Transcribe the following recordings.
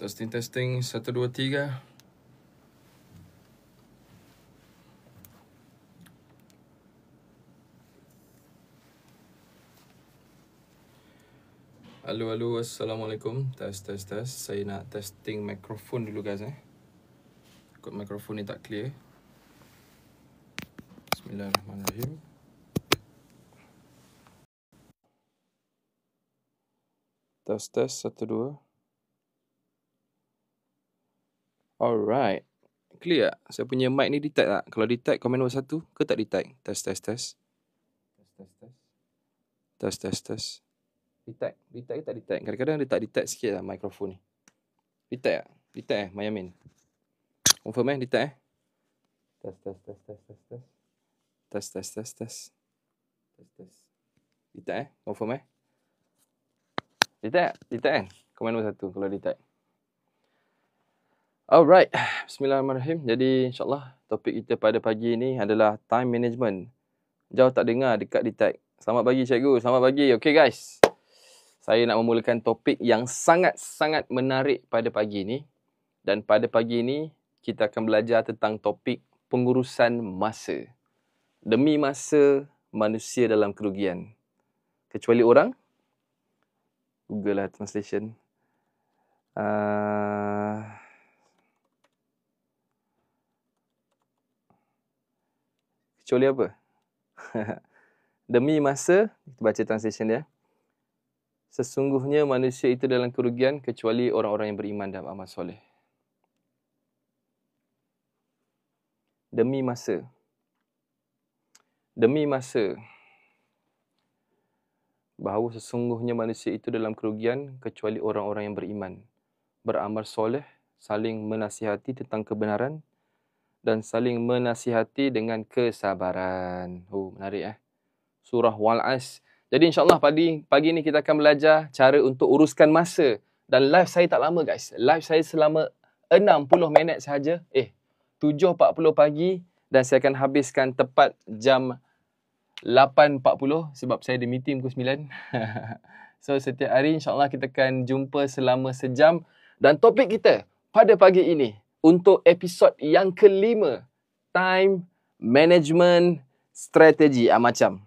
Testing 1 2 3. Halo, assalamualaikum. Tes. Saya nak testing mikrofon dulu guys Takut mikrofon ni tak clear. Bismillahirrahmanirrahim. Tes 1 2. Alright. Clear tak? Saya punya mic ni detect tak? Kalau detect komen nombor 1 ke tak detect? Tes. Tes. Detect ke tak detect? Kadang-kadang dia tak detect sikit lah mikrofon ni. Detect tak? Detect Mayamin? Confirm detect Tes. Detect confirm Detect kan? Komen nombor 1 kalau detect. Alright, bismillahirrahmanirrahim. Jadi insyaAllah topik kita pada pagi ini adalah time management. Jauh tak dengar, dekat detect. Selamat pagi cikgu, selamat pagi. Okay guys, saya nak memulakan topik yang sangat-sangat menarik pada pagi ini. Dan pada pagi ini, kita akan belajar tentang topik pengurusan masa. Demi masa, manusia dalam kerugian. Kecuali orang? Google lah translation. Kecuali apa? Demi masa, kita baca translation dia. Sesungguhnya manusia itu dalam kerugian kecuali orang-orang yang beriman dan amal soleh. Demi masa. Bahawa sesungguhnya manusia itu dalam kerugian kecuali orang-orang yang beriman, beramal soleh, saling menasihati tentang kebenaran dan saling menasihati dengan kesabaran. Oh, menarik Surah Wal-As. Jadi insyaAllah pagi ni kita akan belajar cara untuk uruskan masa. Dan live saya tak lama guys. Live saya selama 60 minit sahaja. 7.40 pagi dan saya akan habiskan tepat jam 8.40 sebab saya ada meeting pukul 9. So setiap hari insyaAllah kita akan jumpa selama sejam. Dan topik kita pada pagi ini untuk episod yang kelima, time management strategi. Macam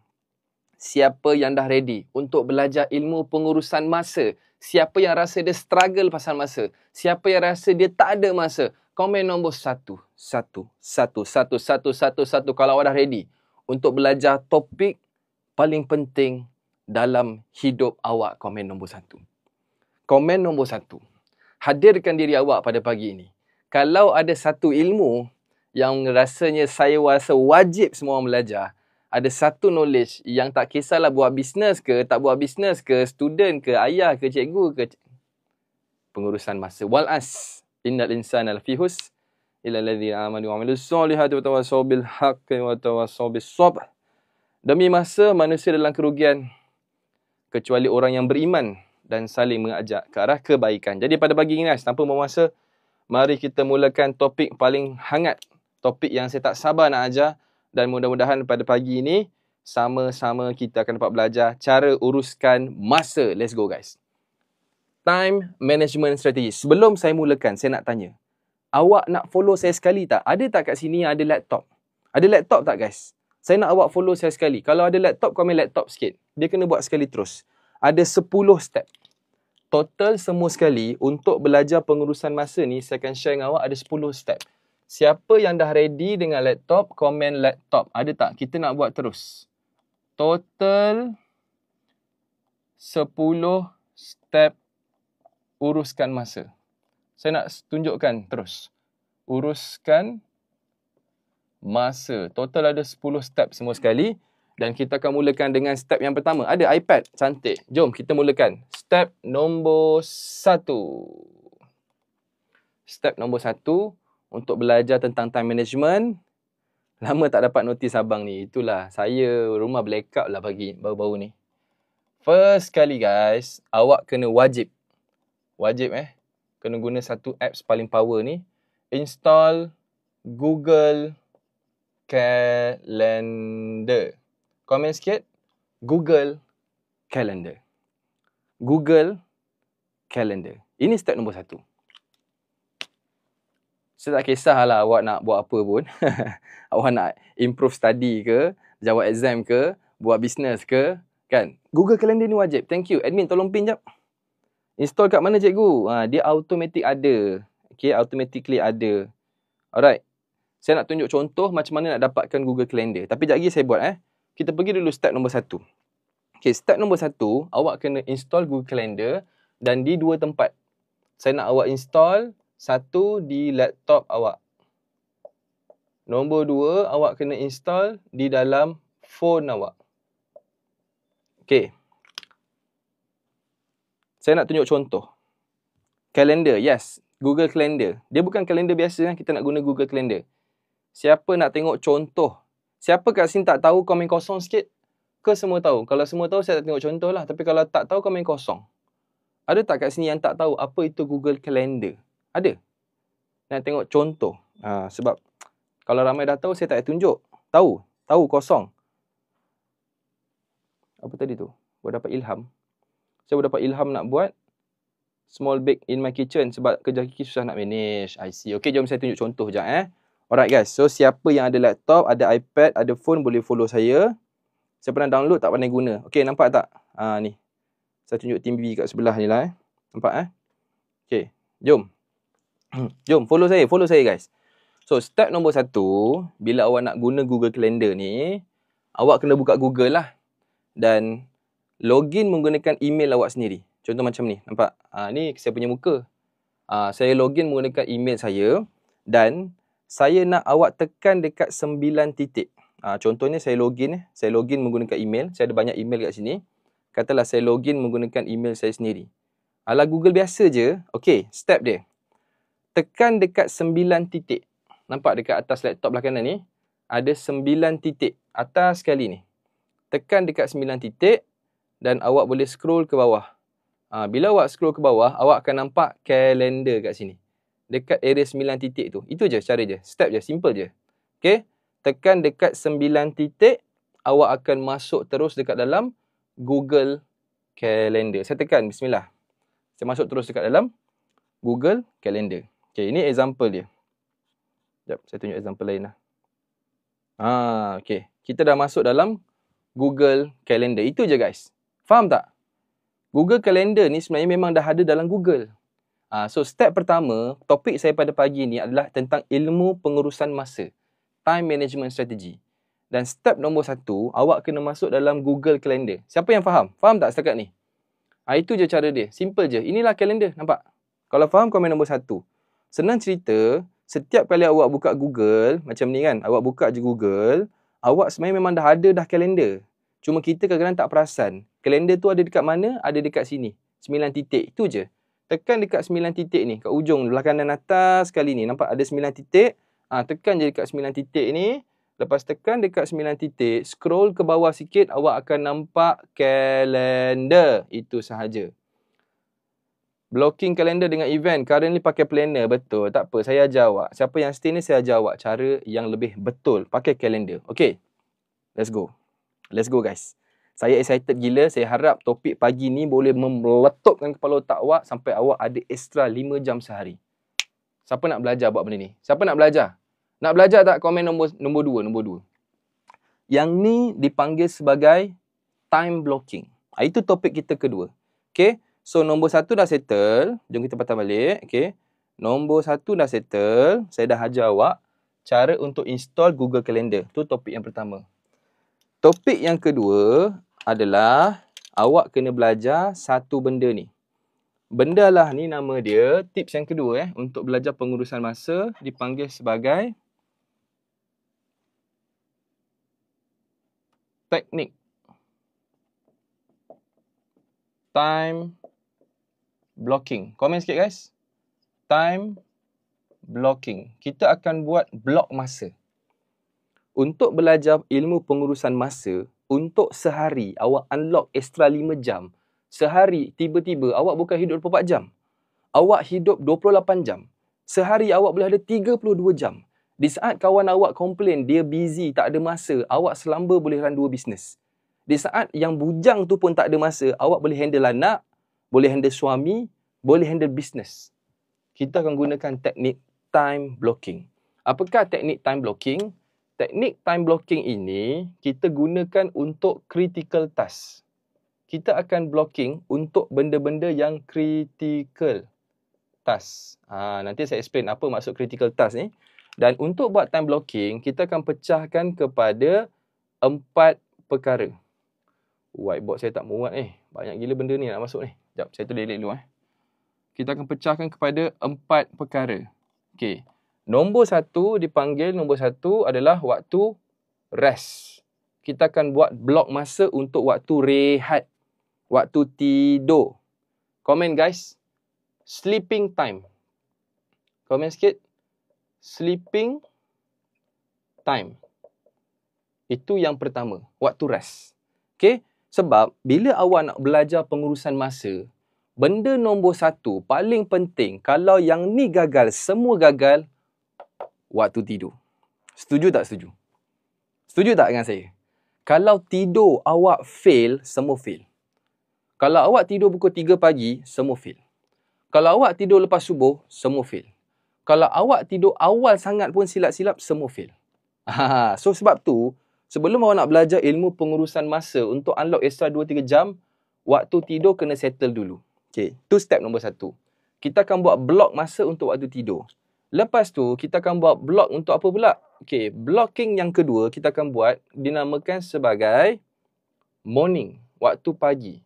siapa yang dah ready untuk belajar ilmu pengurusan masa? Siapa yang rasa dia struggle pasal masa? Siapa yang rasa dia tak ada masa? Komen nombor 1. Kalau awak dah ready untuk belajar topik paling penting dalam hidup awak, komen nombor 1. Komen nombor 1. Hadirkan diri awak pada pagi ini. Kalau ada satu ilmu yang rasanya saya rasa wajib semua orang belajar, ada satu knowledge yang tak kisahlah buat bisnes ke, tak buat bisnes ke, student ke, ayah ke, cikgu ke, pengurusan masa. Wal-as. Innal insana lafi husr illa alladhina amanu wa amilus solihati wa tawassaw bil haqqi wa tawassaw bis sabr. Demi masa, manusia dalam kerugian kecuali orang yang beriman dan saling mengajak ke arah kebaikan. Jadi pada pagi ini guys, tanpa membuang masa, mari kita mulakan topik paling hangat. Topik yang saya tak sabar nak ajar. Dan mudah-mudahan pada pagi ini, sama-sama kita akan dapat belajar cara uruskan masa. Let's go guys. Time management strategy. Sebelum saya mulakan, saya nak tanya. Awak nak follow saya sekali tak? Ada tak kat sini yang ada laptop? Ada laptop tak guys? Saya nak awak follow saya sekali. Kalau ada laptop, komen laptop sikit. Dia kena buat sekali terus. Ada 10 step. Total semua sekali untuk belajar pengurusan masa ni, saya akan share dengan awak ada 10 step. Siapa yang dah ready dengan laptop, komen laptop. Ada tak? Kita nak buat terus. Total 10 step uruskan masa. Saya nak tunjukkan terus. Uruskan masa. Total ada 10 step semua sekali. Dan kita akan mulakan dengan step yang pertama. Ada iPad. Cantik. Jom kita mulakan. Step nombor 1. Step nombor 1. Untuk belajar tentang time management. Lama tak dapat notis abang ni. Itulah. Saya rumah blackout lah pagi. Baru-baru ni. First kali guys. Awak kena wajib. Kena guna satu apps paling power ni. Install Google Calendar. Komen sikit. Google Calendar. Ini step nombor 1. Saya tak kisahlah awak nak buat apa pun. Awak nak improve study ke, jawab exam ke, buat bisnes ke, kan? Google Calendar ni wajib. Thank you. Admin tolong pin jap. Install kat mana cikgu? Dia automatic ada. Okay, automatically ada. Alright. Saya nak tunjuk contoh macam mana nak dapatkan Google Calendar. Tapi sekejap lagi saya buat. Kita pergi dulu step nombor 1. Okay, step nombor 1, awak kena install Google Calendar dan di 2 tempat. Saya nak awak install, satu di laptop awak. Nombor 2, awak kena install di dalam phone awak. Okay. Saya nak tunjuk contoh. Calendar, yes. Google Calendar. Dia bukan kalender biasa, kita nak guna Google Calendar. Siapa nak tengok contoh? Siapa kat sini tak tahu, komen kosong sikit? Ke semua tahu? Kalau semua tahu, saya tak tengok contoh lah. Tapi kalau tak tahu, komen kosong. Ada tak kat sini yang tak tahu apa itu Google Calendar? Ada? Nak tengok contoh. Sebab kalau ramai dah tahu, saya tak payah tunjuk. Tahu? Tahu kosong. Apa tadi tu? Saya dapat ilham. Saya dapat ilham nak buat small bake in my kitchen sebab kerja kiki susah nak manage. I see. Okay, jom saya tunjuk contoh sekejap. Alright guys. So, siapa yang ada laptop, ada iPad, ada phone, boleh follow saya. Saya pernah download, tak pandai guna. Okay, nampak tak? Ni. Saya tunjuk TV kat sebelah ni lah. Nampak Okay, jom. Jom, follow saya guys. So, step nombor 1, bila awak nak guna Google Calendar ni, awak kena buka Google lah. Dan login menggunakan email awak sendiri. Contoh macam ni, nampak? Ni saya punya muka. Saya login menggunakan email saya dan saya nak awak tekan dekat 9 titik. Contohnya saya login menggunakan email. Saya ada banyak email kat sini. Katalah saya login menggunakan email saya sendiri. Ala Google biasa je. Okey, step dia. Tekan dekat 9 titik. Nampak dekat atas laptop belah kanan ni? Ada 9 titik. Atas sekali ni. Tekan dekat 9 titik dan awak boleh scroll ke bawah. Bila awak scroll ke bawah, awak akan nampak kalender kat sini. Dekat area 9 titik tu. Itu je cara je. Step je. Simple je. Okay. Tekan dekat 9 titik. Awak akan masuk terus dekat dalam Google Calendar. Saya tekan. Bismillah. Saya masuk terus dekat dalam Google Calendar. Okay. Ini example dia. Sekejap. Saya tunjuk example lain lah. Okay. Kita dah masuk dalam Google Calendar. Itu je guys. Faham tak? Google Calendar ni sebenarnya memang dah ada dalam Google. So, step pertama, topik saya pada pagi ni adalah tentang ilmu pengurusan masa. Time Management Strategy. Dan step nombor 1, awak kena masuk dalam Google Calendar. Siapa yang faham? Faham tak setakat ni? Itu je cara dia. Simple je. Inilah kalender. Nampak? Kalau faham, komen nombor 1. Senang cerita, setiap kali awak buka Google, macam ni kan, awak buka je Google, awak sebenarnya memang dah ada dah kalender. Cuma kita kadang-kadang tak perasan. Kalender tu ada dekat mana? Ada dekat sini. 9 titik. Itu je. Tekan dekat 9 titik ni. Kat ujung belah kanan atas sekali ni. Nampak ada 9 titik. Tekan je dekat 9 titik ni. Lepas tekan dekat 9 titik. Scroll ke bawah sikit. Awak akan nampak kalender. Itu sahaja. Blocking kalender dengan event. Currently pakai planner. Betul. Tak apa. Saya ajar awak. Siapa yang stay ni saya ajar awak. Cara yang lebih betul. Pakai kalender. Okay. Let's go. Let's go guys. Saya excited gila. Saya harap topik pagi ni boleh meletupkan kepala otak awak sampai awak ada extra 5 jam sehari. Siapa nak belajar buat benda ni? Siapa nak belajar? Nak belajar tak? Komen nombor 2. Yang ni dipanggil sebagai time blocking. Itu topik kita kedua. Okay. So nombor 1 dah settle. Jom kita patah balik. Okay. Nombor 1 dah settle. Saya dah ajar awak cara untuk install Google Calendar. Tu topik yang pertama. Topik yang kedua adalah awak kena belajar satu benda ni. Benda lah ni nama dia. Tips yang kedua untuk belajar pengurusan masa dipanggil sebagai teknik time blocking. Komen sikit guys. Time blocking. Kita akan buat blok masa. Untuk belajar ilmu pengurusan masa, untuk sehari awak unlock extra 5 jam. Sehari tiba-tiba awak bukan hidup 24 jam. Awak hidup 28 jam. Sehari awak boleh ada 32 jam. Di saat kawan awak komplain dia busy, tak ada masa, awak selamba boleh run 2 bisnes. Di saat yang bujang tu pun tak ada masa, awak boleh handle anak, boleh handle suami, boleh handle bisnes. Kita akan gunakan teknik time blocking. Apakah teknik time blocking? Teknik time blocking ini kita gunakan untuk critical task. Kita akan blocking untuk benda-benda yang critical task. Nanti saya explain apa maksud critical task ni. Dan untuk buat time blocking, kita akan pecahkan kepada 4 perkara. Whiteboard saya tak muat Banyak gila benda ni nak masuk ni. Sekejap, saya tulis dulu Kita akan pecahkan kepada 4 perkara. Okey. Nombor 1 dipanggil nombor 1 adalah waktu rest. Kita akan buat blok masa untuk waktu rehat. Waktu tidur. Komen guys. Sleeping time. Komen sikit. Sleeping time. Itu yang pertama. Waktu rest. Okey. Sebab bila awak nak belajar pengurusan masa, benda nombor 1 paling penting, kalau yang ni gagal, semua gagal, waktu tidur. Setuju tak setuju? Setuju tak dengan saya? Kalau tidur awak fail, semua fail. Kalau awak tidur pukul 3 pagi, semua fail. Kalau awak tidur lepas subuh, semua fail. Kalau awak tidur awal sangat pun silap-silap, semua fail. So sebab tu, sebelum awak nak belajar ilmu pengurusan masa untuk unlock extra 2-3 jam, waktu tidur kena settle dulu. Okay, tu step nombor 1. Kita akan buat blok masa untuk waktu tidur. Lepas tu, kita akan buat blok untuk apa pula? Okay, blocking yang kedua kita akan buat dinamakan sebagai morning, waktu pagi.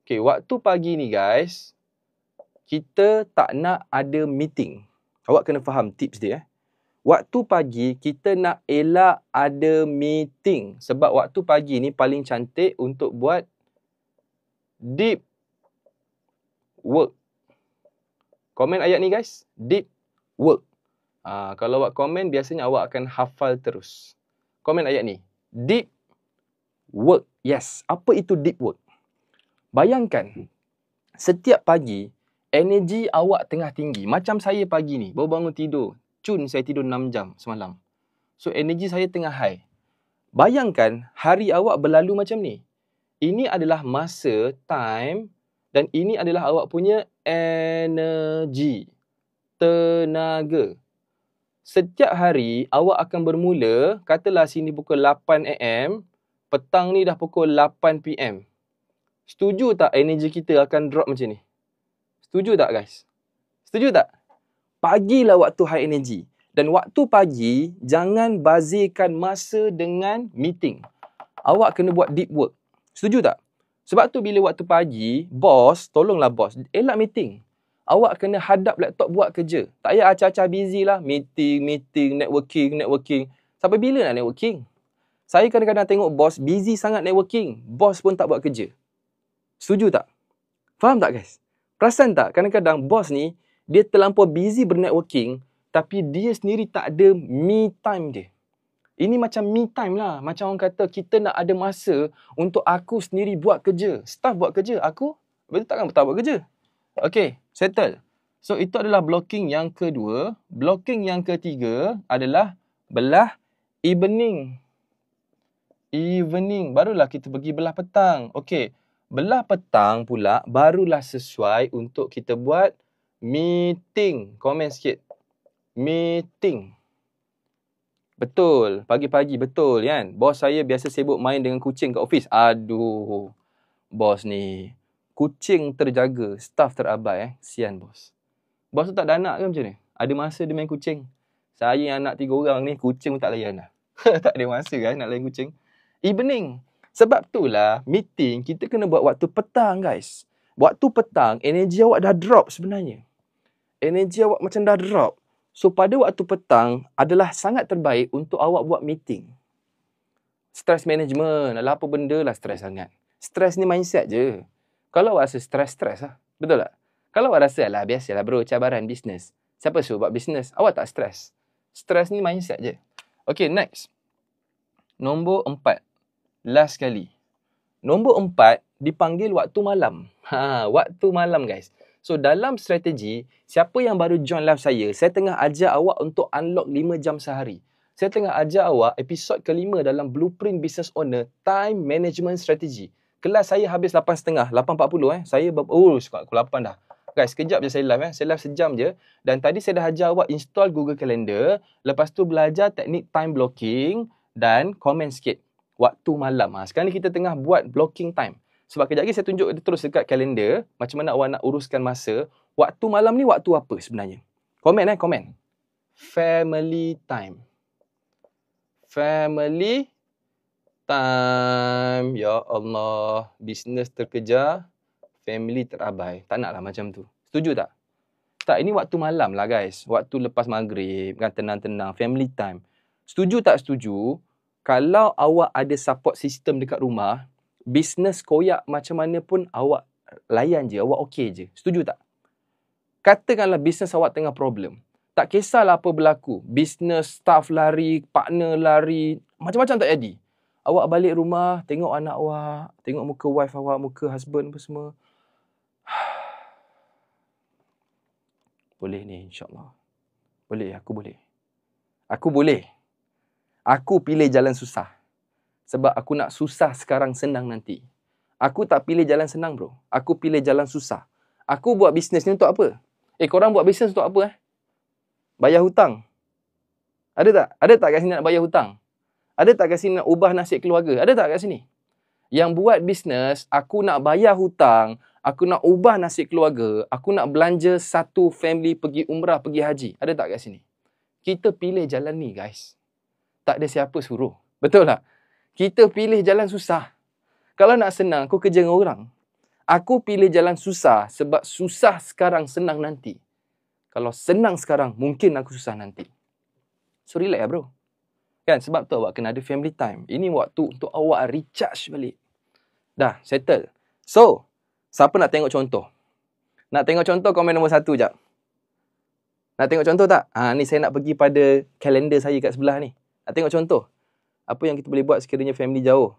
Okay, waktu pagi ni guys, kita tak nak ada meeting. Awak kena faham tips dia. Waktu pagi kita nak elak ada meeting. Sebab waktu pagi ni paling cantik untuk buat deep work. Komen ayat ni guys. Deep work. Kalau awak komen, biasanya awak akan hafal terus. Komen ayat ni. Deep work. Yes. Apa itu deep work? Bayangkan, setiap pagi, energi awak tengah tinggi. Macam saya pagi ni, baru bangun tidur. Saya tidur 6 jam semalam. So, energi saya tengah high. Bayangkan, hari awak berlalu macam ni. Ini adalah masa, time, dan ini adalah awak punya energi, tenaga. Setiap hari, awak akan bermula, katalah sini pukul 8 am, petang ni dah pukul 8 pm. Setuju tak energi kita akan drop macam ni? Setuju tak guys? Setuju tak? Pagilah waktu high energy. Dan waktu pagi, jangan bazirkan masa dengan meeting. Awak kena buat deep work. Setuju tak? Sebab tu bila waktu pagi, bos, tolonglah bos, elak meeting. Awak kena hadap laptop buat kerja. Tak payah acah-acah busy lah. Meeting, networking. Sampai bila nak networking? Saya kadang-kadang tengok bos busy sangat networking. Bos pun tak buat kerja. Setuju tak? Faham tak guys? Perasan tak? Kadang-kadang bos ni, dia terlampau busy bernetworking, tapi dia sendiri tak ada me time dia. Ini macam me time lah. Macam orang kata, kita nak ada masa untuk aku sendiri buat kerja. Staff buat kerja, aku betul takkan tak buat kerja. Okay, settle. So, itu adalah blocking yang kedua. Blocking yang ketiga adalah belah evening. Evening. Barulah kita pergi belah petang. Okay, belah petang pula barulah sesuai untuk kita buat meeting. Komen sikit. Meeting. Betul. Pagi-pagi betul kan. Bos saya biasa sibuk main dengan kucing kat office. Aduh. Bos ni. Kucing terjaga. Staff terabai. Sian bos. Bos tu tak ada anak ke macam ni? Ada masa dia main kucing. Saya anak 3 orang ni. Kucing pun tak layan lah. Tak ada masa kan nak layan kucing. Evening. Sebab itulah meeting kita kena buat waktu petang guys. Waktu petang energi awak dah drop sebenarnya. Energi awak macam dah drop. So, pada waktu petang adalah sangat terbaik untuk awak buat meeting. Stress management. Alah, apa benda lah stres sangat. Stres ni mindset je. Kalau awak rasa stres lah. Betul tak? Kalau awak rasa, alah biasalah bro, cabaran bisnes. Siapa suruh buat bisnes? Awak tak stres. Stres ni mindset je. Okay, next. Nombor 4. Last kali. Nombor 4 dipanggil waktu malam. Waktu malam guys. So, dalam strategi, siapa yang baru join live saya tengah ajar awak untuk unlock 5 jam sehari. Saya tengah ajar awak episod kelima dalam Blueprint Business Owner Time Management Strategy. Kelas saya habis 8.30, 8.40 Saya, pukul 8 dah. Guys, sekejap je saya live. Saya live sejam je. Dan tadi saya dah ajar awak install Google Calendar. Lepas tu belajar teknik time blocking dan komen sikit. Waktu malam. Sekarang ni kita tengah buat blocking time. Sebab kejap lagi saya tunjuk terus dekat kalender. Macam mana awak nak uruskan masa. Waktu malam ni waktu apa sebenarnya? Komen komen. Family time. Family time. Ya Allah. Bisnes terkejar. Family terabai. Tak naklah macam tu. Setuju tak? Tak, ini waktu malam lah guys. Waktu lepas maghrib. Kan tenang-tenang. Family time. Setuju tak setuju? Kalau awak ada support system dekat rumah, bisnes koyak macam mana pun awak layan je. Awak okey je. Setuju tak? Katakanlah bisnes awak tengah problem. Tak kisahlah apa berlaku. Bisnes, staff lari, partner lari. Macam-macam tak jadi. Awak balik rumah, tengok anak awak. Tengok muka wife awak, muka husband apa semua. Boleh ni insyaAllah. Boleh, aku boleh. Aku boleh. Aku pilih jalan susah. Sebab aku nak susah sekarang, senang nanti. Aku tak pilih jalan senang bro. Aku pilih jalan susah. Aku buat bisnes ni untuk apa? Korang buat bisnes untuk apa? Bayar hutang. Ada tak? Ada tak kat sini nak bayar hutang? Ada tak kat sini nak ubah nasib keluarga? Ada tak kat sini? Yang buat bisnes, aku nak bayar hutang, aku nak ubah nasib keluarga, aku nak belanja satu family pergi umrah, pergi haji. Ada tak kat sini? Kita pilih jalan ni guys. Tak ada siapa suruh. Betul tak? Kita pilih jalan susah. Kalau nak senang, aku kerja dengan orang. Aku pilih jalan susah sebab susah sekarang, senang nanti. Kalau senang sekarang, mungkin aku susah nanti. So relax lah bro. Kan? Sebab tu awak kena ada family time. Ini waktu untuk awak recharge balik. Dah, settle. So, siapa nak tengok contoh? Nak tengok contoh, komen nombor 1 jap. Nak tengok contoh tak? Ni saya nak pergi pada kalender saya kat sebelah ni. Nak tengok contoh? Apa yang kita boleh buat sekiranya family jauh?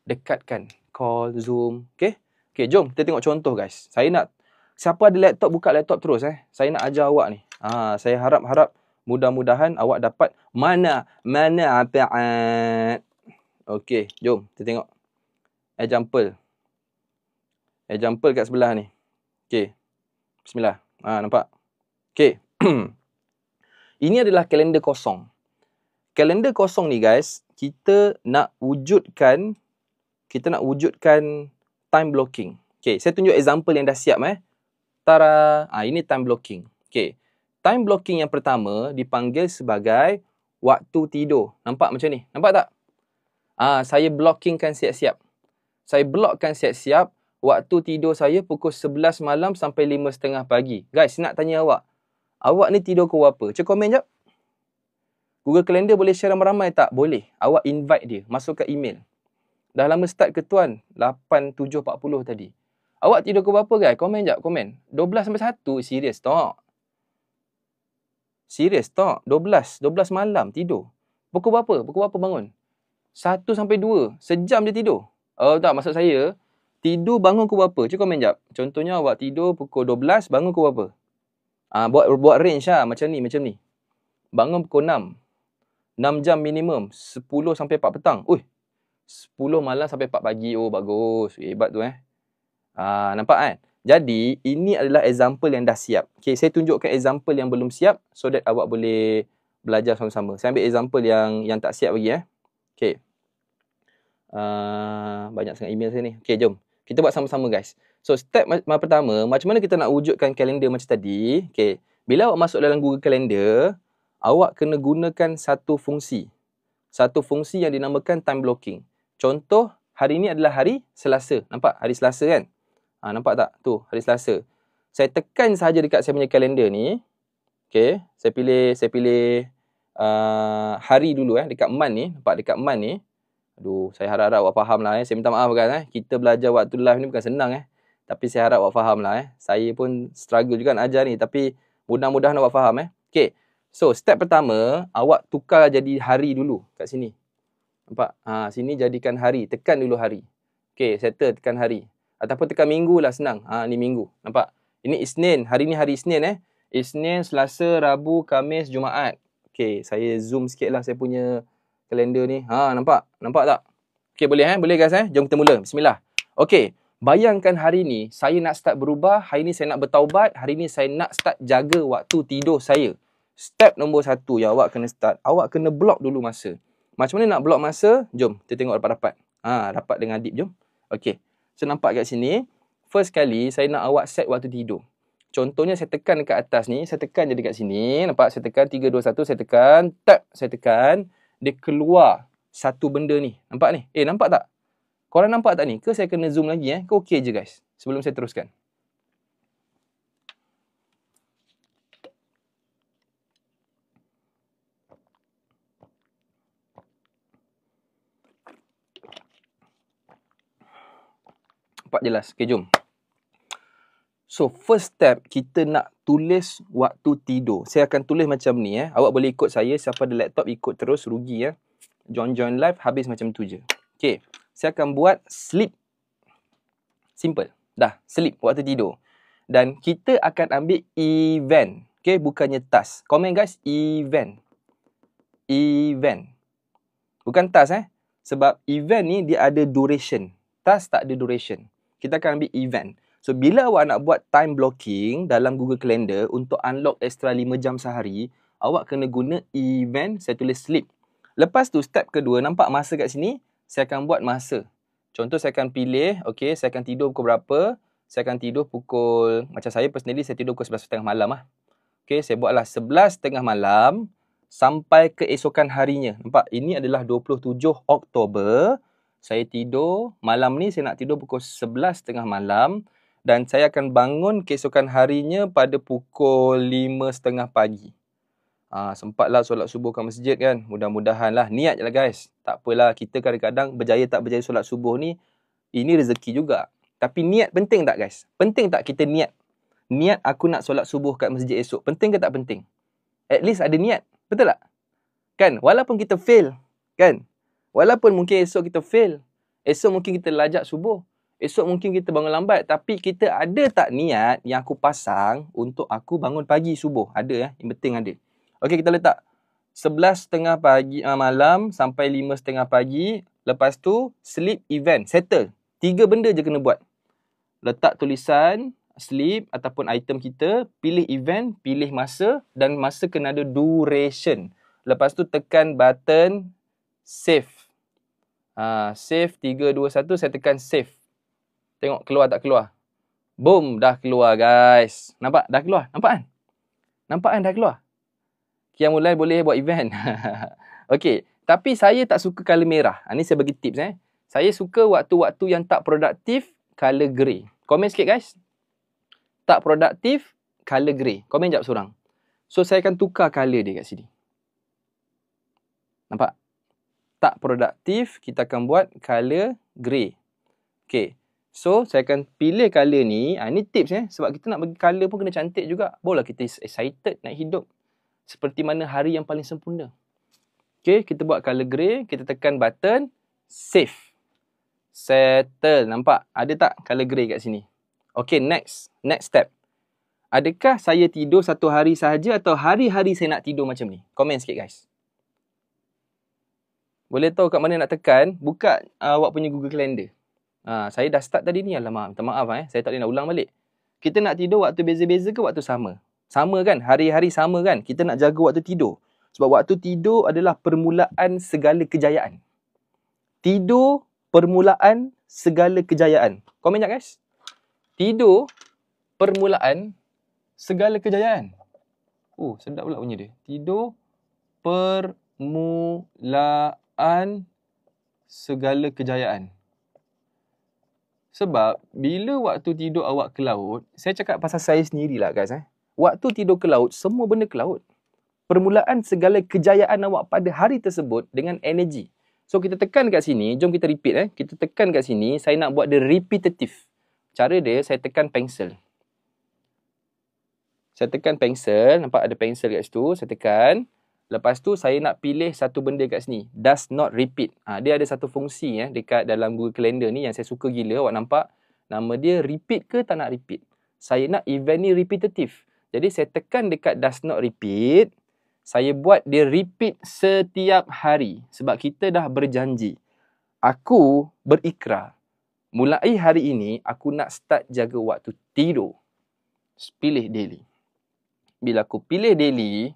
Dekatkan. Call, Zoom. Okay? Okay, jom kita tengok contoh guys. Saya nak, siapa ada laptop, buka laptop terus. Saya nak ajar awak ni. Saya harap mudah-mudahan awak dapat manfaat. Okay, jom kita tengok. Example kat sebelah ni. Okay. Bismillah. Nampak? Okay. Ini adalah kalender kosong. Kalender kosong ni guys, kita nak wujudkan time blocking. Okay, saya tunjuk example yang dah siap Tara. Ini time blocking. Okay. Time blocking yang pertama dipanggil sebagai waktu tidur. Nampak macam ni? Nampak tak? Saya blockingkan siap-siap. Saya blockkan siap-siap. Waktu tidur saya pukul 11 malam sampai 5.30 pagi. Guys, nak tanya awak. Awak ni tidur pukul apa? Cek komen jap. Google Calendar boleh share ramai-ramai tak? Boleh. Awak invite dia. Masuk ke email. Dah lama start ke tuan? 8:07.40 tadi. Awak tidur pukul berapa guys? Komen jap. Komen. 12 sampai 1. Serius tak? Serius tak? 12 malam tidur. Pukul berapa? Pukul berapa bangun? 1 sampai 2. Sejam je tidur. Tak, maksud saya, tidur bangun pukul berapa? Cuba komen jap. Contohnya awak tidur pukul 12, bangun pukul berapa? Buat range lah, macam ni. Bangun pukul 6. 6 jam minimum. 10 sampai 4 petang. 10 malam sampai 4 pagi. Oh, bagus. Hebat tu nampak kan? Jadi, ini adalah example yang dah siap. Okay, saya tunjukkan example yang belum siap so that awak boleh belajar sama-sama. Saya ambil example yang tak siap lagi. Okay. Banyak sangat email saya ni. Okay, jom. Kita buat sama-sama guys. So, step pertama, macam mana kita nak wujudkan kalender macam tadi. Okay. Bila awak masuk dalam Google Calendar, awak kena gunakan satu fungsi. Satu fungsi yang dinamakan time blocking. Contoh, hari ni adalah hari Selasa. Nampak? Hari Selasa kan? Nampak tak? Tu, hari Selasa. Saya tekan saja dekat saya punya kalender ni. Okay. Saya pilih hari dulu dekat MAN ni. Nampak dekat MAN ni. Aduh, saya harap awak faham lah. Saya minta maaf guys. Kita belajar waktu live ni bukan senang Tapi saya harap awak faham lah. Saya pun struggle juga nak ajar ni. Tapi mudah-mudahan awak faham Okay. So, step pertama, awak tukar jadi hari dulu kat sini. Nampak? Sini jadikan hari. Tekan dulu hari. Okay, settle tekan hari. Ataupun tekan minggu lah, senang. Ni minggu. Nampak? Ini Isnin. Hari ni hari Isnin Isnin, Selasa, Rabu, Khamis, Jumaat. Okay, saya zoom sikit lah saya punya kalender ni. Nampak? Nampak tak? Okay, boleh boleh guys Jom kita mula. Bismillah. Okay, Bayangkan hari ni, saya nak start berubah, hari ni saya nak bertaubat, hari ni saya nak start jaga waktu tidur saya. Step nombor 1 yang awak kena start, awak kena block dulu masa. Macam mana nak block masa? Jom, kita tengok rapat-rapat. Rapat dengan Adib, jom. Okey. So, nampak kat sini, first kali saya nak awak set waktu tidur. Contohnya saya tekan dekat atas ni, saya tekan je dekat sini. Nampak? Saya tekan 3, 2, 1, saya tekan. Tap, saya tekan. Dia keluar satu benda ni. Nampak ni? Nampak tak? Korang nampak tak ni? Ke saya kena zoom lagi Ke okey je guys? Sebelum saya teruskan. Nampak jelas? Okey, jom. So, first step, kita nak tulis waktu tidur. Saya akan tulis macam ni Awak boleh ikut saya. Siapa ada laptop, ikut terus. Rugi Join live, habis macam tu je. Okey. Saya akan buat sleep. Simple. Dah, sleep, waktu tidur. Dan kita akan ambil event. Okey, bukannya task. Komen guys, event. Event. Bukan task Sebab event ni dia ada duration. Task tak ada duration. Kita akan ambil event. So, bila awak nak buat time blocking dalam Google Calendar untuk unlock extra 5 jam sehari, awak kena guna event, saya tulis sleep. Lepas tu, step kedua, nampak masa kat sini? Saya akan buat masa. Contoh, saya akan pilih, okey, saya akan tidur pukul berapa? Saya akan tidur pukul, macam saya personally, saya tidur pukul 11.30 malam Okey, saya buatlah 11.30 malam sampai keesokan harinya. Nampak? Ini adalah 27 Oktober. Saya tidur, malam ni saya nak tidur pukul 11.30 malam. Dan saya akan bangun keesokan harinya pada pukul 5.30 pagi. Sempatlah solat subuh kat masjid kan. Mudah-mudahan lah. Niat je lah guys. Tak apalah. Kita kadang-kadang berjaya tak berjaya solat subuh ni, ini rezeki juga. Tapi niat penting tak guys? Penting tak kita niat? Niat aku nak solat subuh kat masjid esok. Penting ke tak penting? At least ada niat. Betul tak? Kan? Walaupun kita fail. Kan? Walaupun mungkin esok kita fail. Esok mungkin kita lajak subuh. Esok mungkin kita bangun lambat. Tapi kita ada tak niat yang aku pasang untuk aku bangun pagi subuh? Ada Yang penting ada. Okey, kita letak 11.30 pagi malam sampai 5.30 pagi. Lepas tu, sleep event. Settle. 3 benda je kena buat. Letak tulisan, sleep ataupun item kita. Pilih event, pilih masa. Dan masa kena ada duration. Lepas tu, tekan button save. Save 3, 2, 1. Saya tekan save. Tengok keluar tak keluar. Boom, dah keluar guys. Nampak? Dah keluar. Nampak kan? Nampak kan dah keluar? Yang mulai boleh buat event. Okey, tapi saya tak suka color merah. Ni saya bagi tips Saya suka waktu-waktu yang tak produktif, color grey. Komen sikit guys. Tak produktif, color grey. Komen jap seorang. So, saya akan tukar color dia kat sini. Nampak? Tak produktif, kita akan buat color grey. Okey. So, saya akan pilih color ni. Ni tips Sebab kita nak bagi color pun kena cantik juga. Boleh kita excited nak hidup. Seperti mana hari yang paling sempurna. Okey, kita buat color grey. Kita tekan button save. Settle. Nampak? Ada tak color grey kat sini? Okey, next. Next step. Adakah saya tidur satu hari sahaja atau hari-hari saya nak tidur macam ni? Komen sikit guys. Boleh tahu kat mana nak tekan? Buka awak punya Google Calendar. Saya dah start tadi ni. Alamak, minta maaf saya tak boleh nak ulang balik. Kita nak tidur waktu beza-beza ke waktu sama? Sama kan? Hari-hari sama kan? Kita nak jaga waktu tidur. Sebab waktu tidur adalah permulaan segala kejayaan. Tidur permulaan segala kejayaan. Komen tak guys? Tidur permulaan segala kejayaan. Sedap pula bunyi dia. Tidur permulaan segala kejayaan. Sebab bila waktu tidur awak ke laut, saya cakap pasal saya sendirilah guys Waktu tidur ke laut, semua benda ke laut. Permulaan segala kejayaan awak pada hari tersebut dengan energi. So, kita tekan kat sini. Jom kita repeat. Kita tekan kat sini. Saya nak buat dia repetitive. Cara dia, saya tekan pencil. Saya tekan pencil. Nampak ada pencil kat situ. Saya tekan. Lepas tu, saya nak pilih satu benda kat sini. Does not repeat. Dia ada satu fungsi dekat dalam Google Calendar ni yang saya suka gila. Awak nampak? Nama dia repeat ke tak nak repeat? Saya nak event ni repetitive. Jadi, saya tekan dekat does not repeat. Saya buat dia repeat setiap hari. Sebab kita dah berjanji. Aku berikrar. mulai hari ini aku nak start jaga waktu tidur. Pilih daily. Bila aku pilih daily,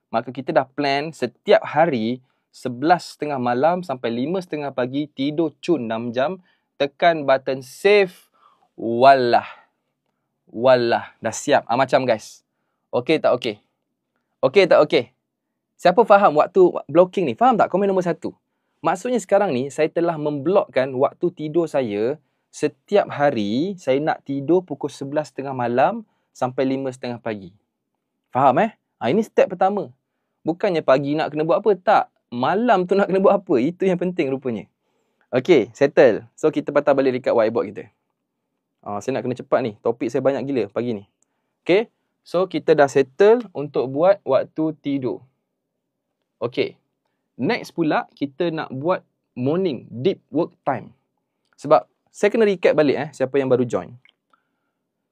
maka kita dah plan setiap hari 11.30 malam sampai 5.30 pagi tidur cun 6 jam. Tekan button save. Wallah. Dah siap. Macam guys. Okey tak okey? Okey tak okey? Siapa faham waktu blocking ni? Faham tak komen nombor 1? Maksudnya sekarang ni saya telah memblokkan waktu tidur saya. Setiap hari saya nak tidur pukul 11.30 malam sampai 5.30 pagi. Faham ini step pertama. Bukannya pagi nak kena buat apa. Tak. Malam tu nak kena buat apa. Itu yang penting rupanya. Okey, settle. So kita patah balik dekat whiteboard kita. Saya nak kena cepat ni. Topik saya banyak gila pagi ni. Okey. So kita dah settle untuk buat waktu tidur. Okey. Next pula kita nak buat morning deep work time. Sebab saya kena recap balik siapa yang baru join.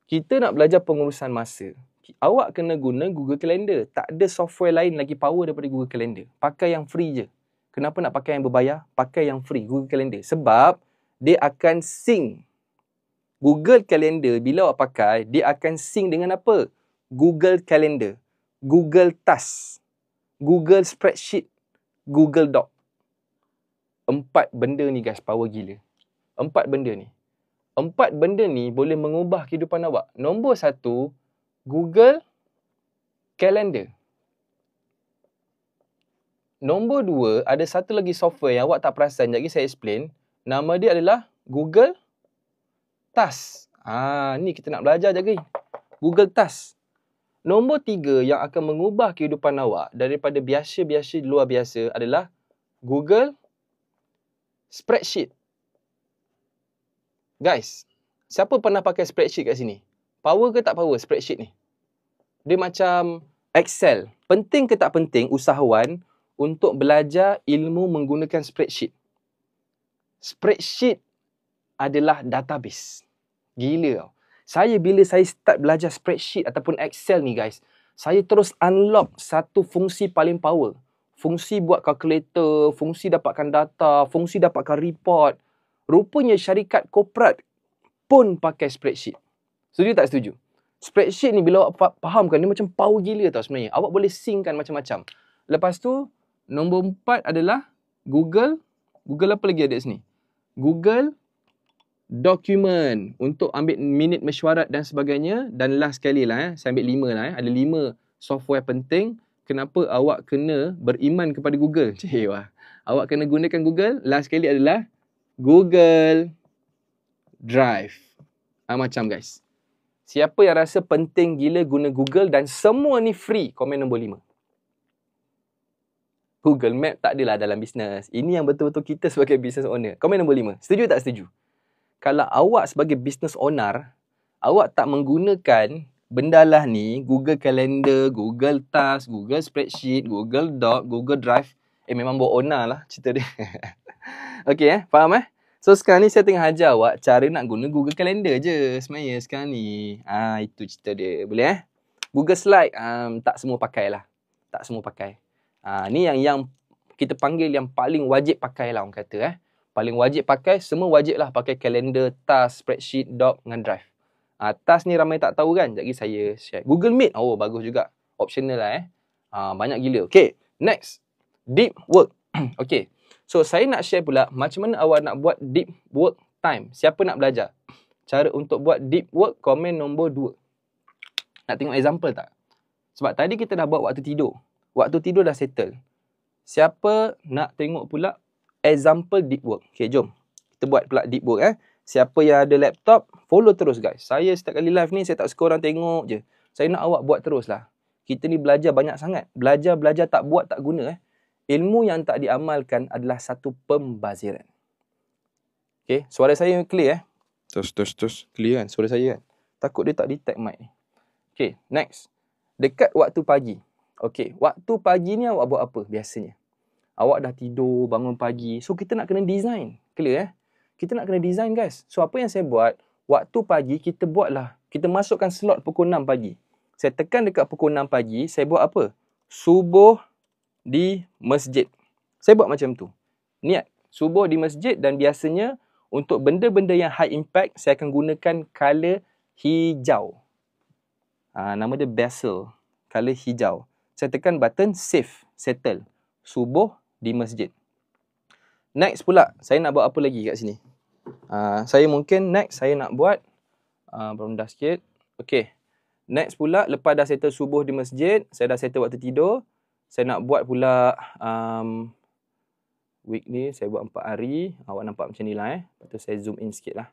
Kita nak belajar pengurusan masa. Awak kena guna Google Calendar. Tak ada software lain lagi power daripada Google Calendar. Pakai yang free je. Kenapa nak pakai yang berbayar? Pakai yang free, Google Calendar. Sebab dia akan sync. Google Calendar bila awak pakai, dia akan sync dengan apa? Google Calendar, Google Task, Google Spreadsheet, Google Doc. 4 benda ni guys, power gila. 4 benda ni. 4 benda ni boleh mengubah kehidupan awak. Nombor 1, Google Calendar. Nombor 2, ada satu lagi software yang awak tak perasan. Sekejap lagi saya explain. Nama dia adalah Google Task. Ni kita nak belajar je lagi. Google Task. Nombor 3 yang akan mengubah kehidupan awak daripada biasa-biasa luar biasa adalah Google Spreadsheet. Guys, siapa pernah pakai spreadsheet kat sini? Power ke tak power spreadsheet ni? Dia macam Excel. Penting ke tak penting usahawan untuk belajar ilmu menggunakan spreadsheet? Spreadsheet adalah database. Gila tau. Bila saya start belajar spreadsheet ataupun Excel ni guys, saya terus unlock satu fungsi paling power. Fungsi buat calculator, fungsi dapatkan data, fungsi dapatkan report. Rupanya syarikat korporat pun pakai spreadsheet. Setuju tak setuju? Spreadsheet ni bila awak fahamkan, dia macam power gila tau sebenarnya. Awak boleh synckan macam-macam. Lepas tu, nombor 4 adalah Google apa lagi ada sini? Google Document untuk ambil minit mesyuarat dan sebagainya. Dan last sekali lah, saya ambil 5 lah. Ada 5 software penting. Kenapa awak kena beriman kepada Google? Wah. Awak kena gunakan Google. Last sekali adalah Google Drive. Macam guys. Siapa yang rasa penting gila guna Google dan semua ni free? Komen nombor 5. Google Map tak adalah dalam bisnes. Ini yang betul-betul kita sebagai business owner. Komen nombor 5. Setuju tak setuju? Kalau awak sebagai business owner, awak tak menggunakan benda lah ni, Google Calendar, Google Task, Google Spreadsheet, Google Doc, Google Drive, memang buat owner lah cerita dia. Okey faham So sekarang ni saya tengah ajar awak cara nak guna Google Calendar je sebenarnya sekarang ni. Itu cerita dia. Boleh Google Slide tak semua pakai lah. Tak semua pakai. Ni yang kita panggil yang paling wajib pakai lah orang kata Paling wajib pakai, semua wajib lah pakai kalender, task, spreadsheet, doc dengan drive. Task ni ramai tak tahu kan? Sekejap lagi saya share. Google Meet, bagus juga. Optional lah banyak gila. Okay, next. Deep work. Okay, so saya nak share pula macam mana awak nak buat deep work time. Siapa nak belajar? Cara untuk buat deep work, komen nombor 2. Nak tengok example tak? Sebab tadi kita dah buat waktu tidur. Waktu tidur dah settle. Siapa nak tengok pula example deep work? Okay, jom. Kita buat pula deep work Siapa yang ada laptop, follow terus guys. Saya setiap kali live ni, saya tak suka orang tengok je. Saya nak awak buat terus lah. Kita ni belajar banyak sangat. Belajar tak buat, tak guna Ilmu yang tak diamalkan adalah satu pembaziran. Okay, suara saya clear Terus. Clear kan suara saya kan? Takut dia tak detect mic ni. Okay, next. Dekat waktu pagi. Okay, waktu pagi ni awak buat apa biasanya? Awak dah tidur, bangun pagi. So, kita nak kena design. Clear Kita nak kena design guys. So, apa yang saya buat, waktu pagi kita buatlah. Kita masukkan slot pukul 6 pagi. Saya tekan dekat pukul 6 pagi, saya buat apa? Subuh di masjid. Saya buat macam tu. Niat. Subuh di masjid dan biasanya Untuk benda-benda yang high impact, saya akan gunakan color hijau. Nama dia Basil. Color hijau. Saya tekan button save, settle. Subuh di masjid. Next pula, saya nak buat apa lagi kat sini? Saya nak buat rendah sikit. Okay. Next pula, lepas dah settle subuh di masjid, saya dah settle waktu tidur. Saya nak buat pula week ni saya buat 4 hari. Awak nampak macam ni lah Lepas tu saya zoom in sikit lah.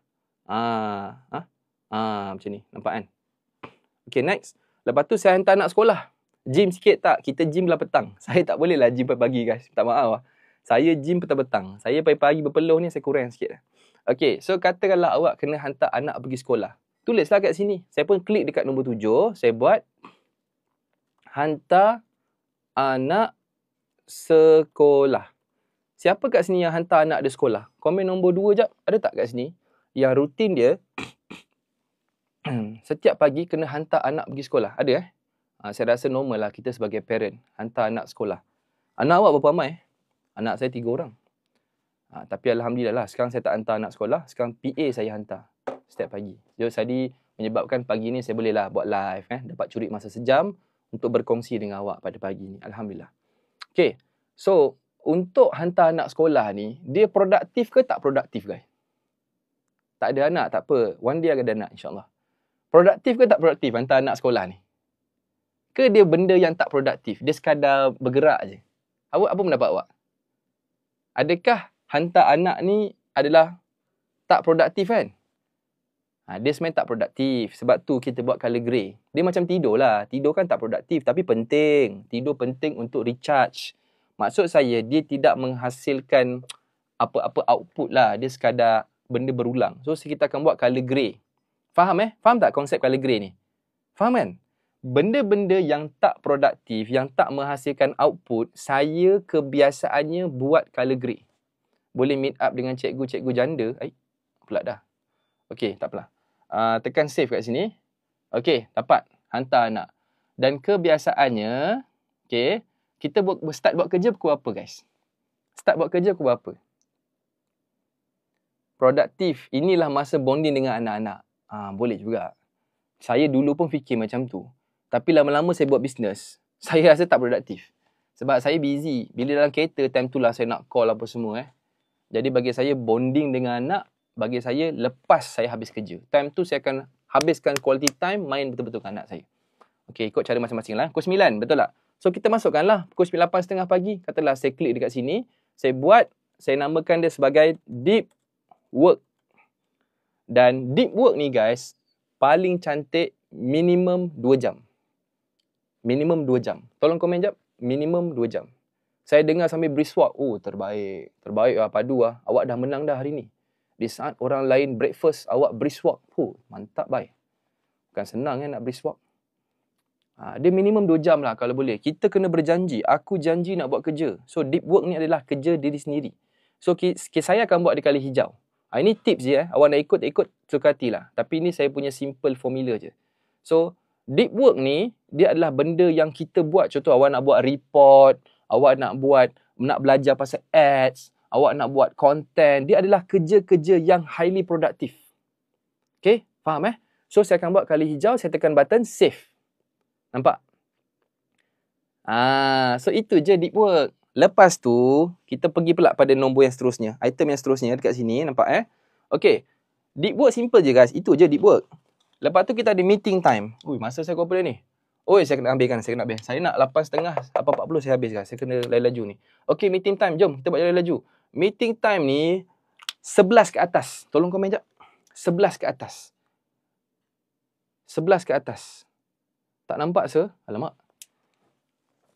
Macam ni. Nampak kan? Okay, next. Lepas tu saya hantar anak sekolah. Gym sikit tak? Kita gym lah petang. Saya tak boleh lah gym pagi guys. Minta maaf lah. Saya gym petang-petang. Saya pagi-pagi berpeluh ni saya kurang sikit lah. Okay, so katakanlah awak kena hantar anak pergi sekolah. Tulislah kat sini. Saya pun klik dekat nombor 7. Saya buat hantar anak sekolah. Siapa kat sini yang hantar anak dia sekolah? Komen nombor 2 jap. Ada tak kat sini? Yang rutin dia setiap pagi kena hantar anak pergi sekolah. Ada saya rasa normal lah kita sebagai parent hantar anak sekolah. Anak awak berapa ramai? Anak saya 3 orang. Tapi Alhamdulillah lah sekarang saya tak hantar anak sekolah. Sekarang PA saya hantar setiap pagi. Jadi menyebabkan pagi ni saya boleh lah buat live. Dapat curi masa sejam untuk berkongsi dengan awak pada pagi ni. Alhamdulillah. Okay. So, untuk hantar anak sekolah ni, dia produktif ke tak produktif guys? Tak ada anak, tak apa. One day ada anak insyaAllah. Produktif ke tak produktif hantar anak sekolah ni? Ke dia benda yang tak produktif? Dia sekadar bergerak je. Apa pendapat awak? Adakah hantar anak ni adalah tak produktif kan? Dia sebenarnya tak produktif. Sebab tu kita buat colour grey. Dia macam tidur lah. Tidur kan tak produktif. Tapi penting. Tidur penting untuk recharge. Maksud saya, dia tidak menghasilkan apa-apa output lah. Dia sekadar benda berulang. So, kita akan buat colour grey. Faham Faham tak konsep colour grey ni? Faham kan? Benda-benda yang tak produktif, yang tak menghasilkan output, saya kebiasaannya buat colour grey. Boleh meet up dengan cikgu-cikgu janda. Pula dah. Okey, tak apalah. Tekan save kat sini. Okey, dapat. Hantar anak. Dan kebiasaannya, okey, kita start buat kerja pukul apa guys? Start buat kerja pukul apa? Produktif. Inilah masa bonding dengan anak-anak. Boleh juga. Saya dulu pun fikir macam tu. Tapi lama-lama saya buat bisnes, saya rasa tak produktif. Sebab saya busy. Bila dalam kereta, time tu lah saya nak call apa semua. Jadi bagi saya bonding dengan anak, bagi saya lepas saya habis kerja. Time tu saya akan habiskan quality time main betul-betul dengan anak saya. Okey, ikut cara masing-masing lah. Pukul 9, betul tak? So kita masukkan lah pukul 8.30 pagi. Katalah saya klik dekat sini. Saya namakan dia sebagai deep work. Dan deep work ni guys, paling cantik minimum 2 jam. Minimum 2 jam. Tolong komen jap. Minimum 2 jam. Saya dengar sambil brisk walk. Terbaik. Terbaik lah, padu lah. Awak dah menang dah hari ni. Di saat orang lain breakfast, awak brisk walk. Mantap baik. Bukan senang nak brisk walk. Dia minimum 2 jam lah kalau boleh. Kita kena berjanji. Aku janji nak buat kerja. So deep work ni adalah kerja diri sendiri. So saya akan buat di kali hijau. Ini tips je. Awak nak ikut suka hatilah. Tapi ni saya punya simple formula je. So deep work ni, dia adalah benda yang kita buat. Contoh awak nak buat report, awak nak belajar pasal ads, awak nak buat content. Dia adalah kerja-kerja yang highly produktif. Okay, faham So saya akan buat kali hijau, saya tekan button save. Nampak? So itu je deep work. Lepas tu, kita pergi pula pada nombor yang seterusnya. Item yang seterusnya dekat sini, nampak Okay, deep work simple je guys. Itu je deep work. Lepas tu kita ada meeting time. Masa saya berapa ni? Saya kena ambilkan. Saya nak 8.30, 8.40 saya habis guys. Saya kena lari laju ni. Okay, meeting time. Jom, kita buat lari laju. Meeting time ni 11 ke atas. Tolong komen jap. 11 ke atas. 11 ke atas. Tak nampak Alamak.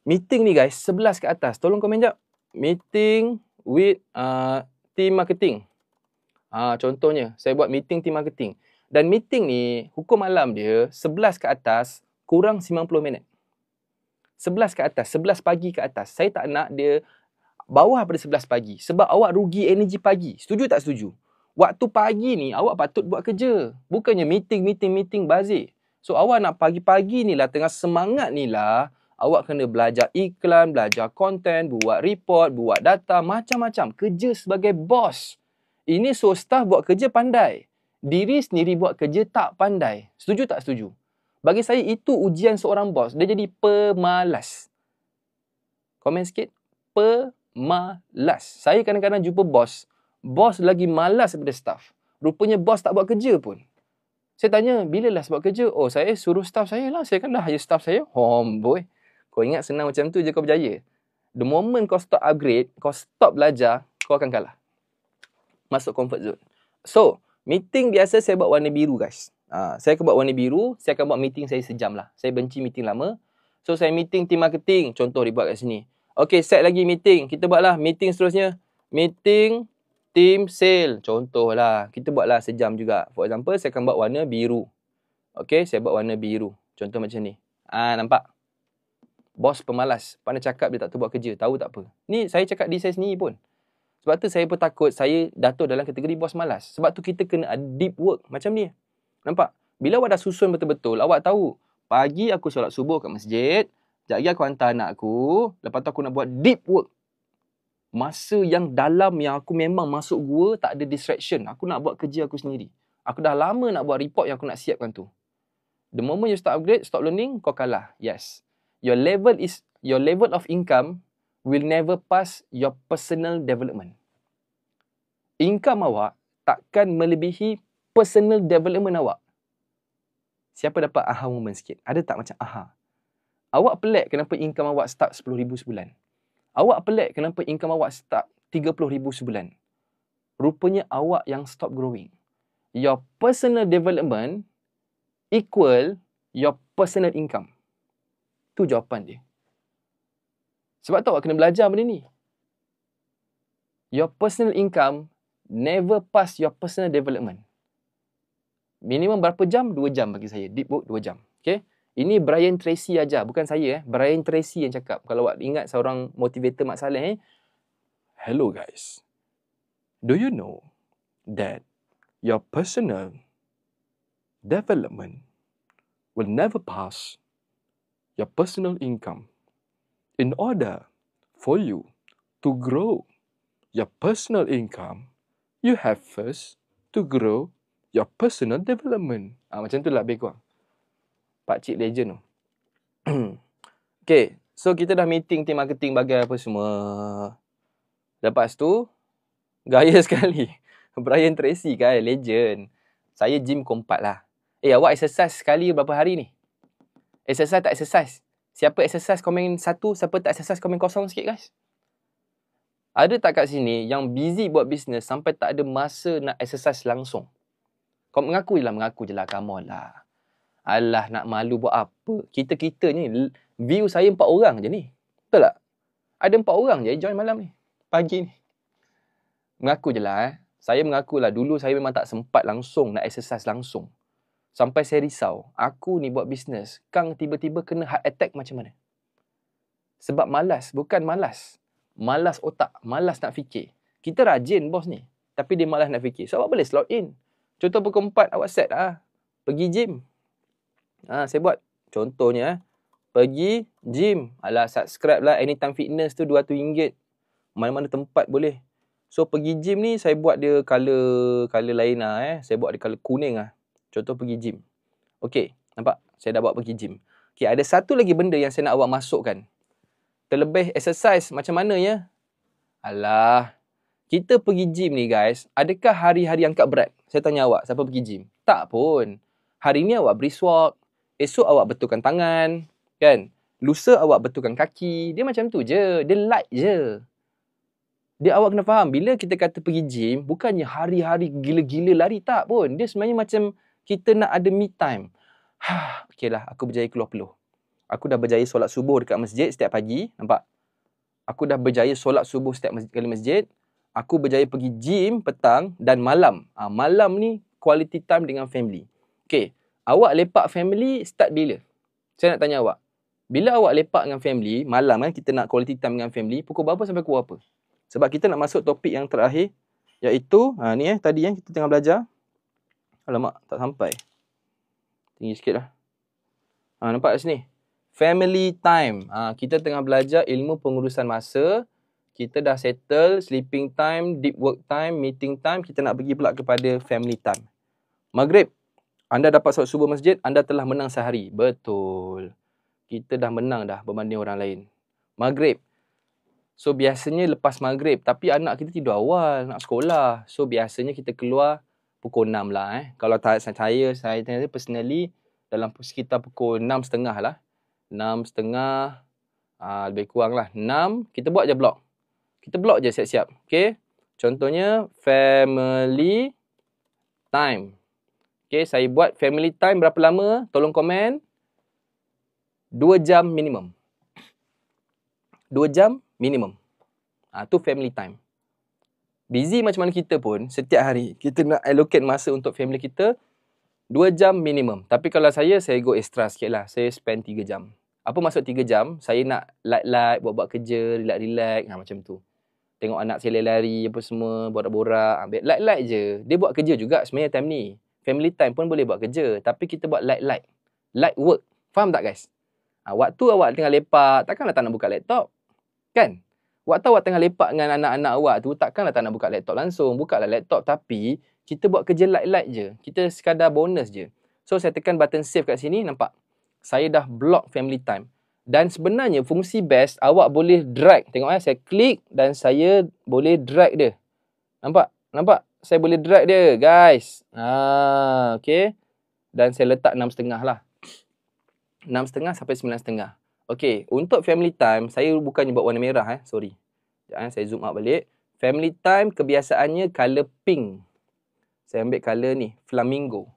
Meeting ni guys, 11 ke atas. Tolong komen jap. Meeting with team marketing. Contohnya, saya buat meeting team marketing. Dan meeting ni, hukum alam dia 11 ke atas kurang 90 minit. 11 ke atas, 11 pagi ke atas. Saya tak nak dia bawah pada 11 pagi. Sebab awak rugi energi pagi. Setuju tak setuju? Waktu pagi ni, awak patut buat kerja. Bukannya meeting bazir. So, awak nak pagi-pagi ni lah, tengah semangat ni lah, awak kena belajar iklan, belajar konten, buat report, buat data, macam-macam. Kerja sebagai bos. Ini so staff buat kerja pandai. Diri sendiri buat kerja tak pandai. Setuju tak setuju? Bagi saya itu ujian seorang bos. Dia jadi pemalas. Komen sikit. Pemalas. Saya kadang-kadang jumpa bos. Bos lagi malas daripada staff. Rupanya bos tak buat kerja pun. Saya tanya, bila last buat kerja? Oh, saya suruh staff saya lah. Saya kan dah hire staff saya. Boy. Kau ingat senang macam tu je kau berjaya. The moment kau stop upgrade, kau stop belajar, kau akan kalah. Masuk comfort zone. So, meeting biasa saya buat warna biru guys. Saya akan buat warna biru. Saya akan buat meeting saya sejam lah. Saya benci meeting lama. So, saya meeting team marketing. Contoh dibuat kat sini. Okay, set lagi meeting. Kita buatlah meeting seterusnya. Meeting team sale. Contoh lah. Kita buatlah sejam juga. For example, saya akan buat warna biru. Okay, saya buat warna biru. Contoh macam ni. Nampak? Bos pemalas. Pandai cakap dia tak tahu buat kerja. Tahu tak apa. Ni saya cakap diri saya sendiri pun. Sebab tu saya pun takut saya jatuh dalam kategori bos malas. Sebab tu kita kena deep work macam ni. Nampak? Bila awak dah susun betul-betul, awak tahu. Pagi aku solat subuh kat masjid. Sekejap lagi aku hantar anak aku. Lepas tu aku nak buat deep work. Masa yang dalam yang aku memang masuk gua, tak ada distraction. Aku nak buat kerja aku sendiri. Aku dah lama nak buat report yang aku nak siapkan tu. The moment you start upgrade, stop learning, kau kalah. Yes. Your level of income will never pass your personal development. Income awak takkan melebihi personal development awak. Siapa dapat aha moment sikit? Ada tak macam aha? Awak pelik kenapa income awak start 10,000 sebulan? Awak pelik kenapa income awak start 30,000 sebulan? Rupanya awak yang stop growing. Your personal development equal your personal income. Tu jawapan dia. Sebab tu awak kena belajar benda ni. Your personal income never pass your personal development. Minimum berapa jam? 2 jam bagi saya. Deep work 2 jam. Okay? Ini Brian Tracy aja, bukan saya. Brian Tracy yang cakap. Kalau awak ingat seorang motivator Mak Saleh. Hello guys. Do you know that your personal development will never pass your personal income? In order for you to grow your personal income, you have first to grow your personal development. Macam tu lah lebih kurang. Pakcik legend tu. Okay, so kita dah meeting team marketing bagai apa semua. Lepas tu, gaya sekali. Brian Tracy kan, legend. Saya gym kompat lah. Awak exercise sekali berapa hari ni? Exercise tak exercise? Siapa exercise komen 1, siapa tak exercise komen 0 sikit guys. Ada tak kat sini yang busy buat bisnes sampai tak ada masa nak exercise langsung? Kau mengaku je lah, come on lah. Alah, nak malu buat apa? Kita ni, view saya 4 orang je ni. Betul tak? Ada 4 orang je join malam ni. Pagi ni. Mengaku je lah. Saya mengaku lah, dulu saya memang tak sempat langsung nak exercise langsung. Sampai saya risau. Aku ni buat bisnes, Kang tiba-tiba kena heart attack macam mana? Sebab malas. Bukan malas. Malas otak. Malas nak fikir. Kita rajin bos ni. Tapi dia malas nak fikir. So, awak boleh slot in. Contoh pukul 4, awak set lah. Pergi gym. Saya buat. Contohnya, pergi gym. Alah, subscribe lah Anytime Fitness tu RM200. Mana-mana tempat boleh. So, pergi gym ni, saya buat dia color lain lah. Saya buat dia color kuning lah. Contoh pergi gym. Okey, nampak? Saya dah bawa pergi gym. Okey, ada satu lagi benda yang saya nak awak masukkan. Terlebih exercise, macam mana ya? Alah, kita pergi gym ni guys, adakah hari-hari angkat berat? Saya tanya awak, siapa pergi gym? Tak pun. Hari ni awak brisk walk, esok awak betulkan tangan, kan? Lusa awak betulkan kaki. Dia macam tu je. Dia light je. Dia awak kena faham, bila kita kata pergi gym, bukannya hari-hari gila-gila lari, tak pun. Dia sebenarnya macam kita nak ada me time. Okeylah, aku berjaya keluar peluh. Aku dah berjaya solat subuh dekat masjid setiap pagi. Nampak? Aku dah berjaya solat subuh setiap kali masjid. Aku berjaya pergi gym petang dan malam. Malam ni quality time dengan family. Okay. Awak lepak family start bila? Saya nak tanya awak. Bila awak lepak dengan family, malam kan kita nak quality time dengan family, pukul berapa sampai pukul apa? Sebab kita nak masuk topik yang terakhir. Iaitu, ni tadi kita tengah belajar. Alamak, tak sampai. Tinggi sikit lah. Nampak kat sini? Family time. Kita tengah belajar ilmu pengurusan masa Kita dah settle sleeping time, deep work time, meeting time. Kita nak pergi pula kepada family time. Maghrib, anda dapat solat subuh masjid, anda telah menang sehari. Betul. Kita dah menang dah berbanding orang lain. Maghrib. So, biasanya lepas maghrib. Tapi anak kita tidur awal, nak sekolah. So, biasanya kita keluar pukul 6 lah. Kalau saya personally, dalam sekitar pukul 6.30 lah. 6.30, lebih kurang lah. 6, kita buat je blog. Kita blog je siap-siap. Okay. Contohnya, family time. Okay, saya buat family time berapa lama? Tolong komen. 2 jam minimum. 2 jam minimum. Tu family time. Busy macam mana kita pun, setiap hari kita nak allocate masa untuk family kita 2 jam minimum. Tapi kalau saya go extra sikit lah. Saya spend 3 jam. Apa maksud 3 jam? Saya nak light-light, buat-buat kerja, relax-relax. Macam tu. Tengok anak saya lari apa semua, borak-borak. Light-light je. Dia buat kerja juga sebenarnya time ni. Family time pun boleh buat kerja. Tapi kita buat light-light. Light work. Faham tak guys? Waktu awak tengah lepak, takkanlah tak nak buka laptop. Kan? Waktu awak tengah lepak dengan anak-anak awak tu, takkanlah tak nak buka laptop langsung. Bukalah laptop. Tapi, kita buat kerja light-light je. Kita sekadar bonus je. So, saya tekan button save kat sini. Nampak? Saya dah block family time. Dan sebenarnya fungsi best, awak boleh drag. Tengok saya klik dan saya boleh drag dia. Nampak? Nampak? Saya boleh drag dia, guys. Okay. Dan saya letak 6.30 lah. 6.30 sampai 9.30. Okay. Untuk family time, saya bukannya buat warna merah. Sorry. Sekejap, saya zoom out balik. Family time kebiasaannya color pink. Saya ambil color ni, flamingo.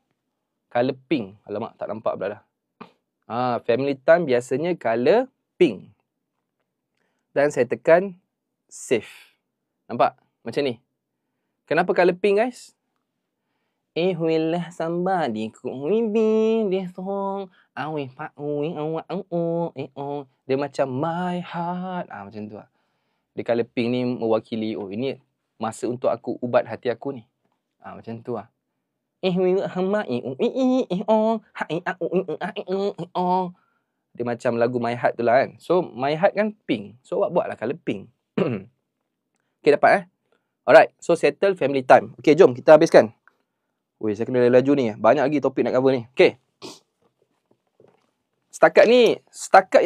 Color pink. Alamak, tak nampak pula dah. Family time biasanya color pink. Dan saya tekan save. Nampak? Macam ni. Kenapa color pink guys? Will somebody could we be this song? Dia macam my heart. Macam tu lah. Dia color pink ni mewakili, ini masa untuk aku ubat hati aku ni. Macam tu lah. Dia macam lagu My Heart tu lah kan. So, My Heart kan pink. So, awak buatlah colour pink. Okay, dapat Alright. So, settle family time. Okay, jom kita habiskan. Saya kena laju ni. Banyak lagi topik nak cover ni. Okay. Setakat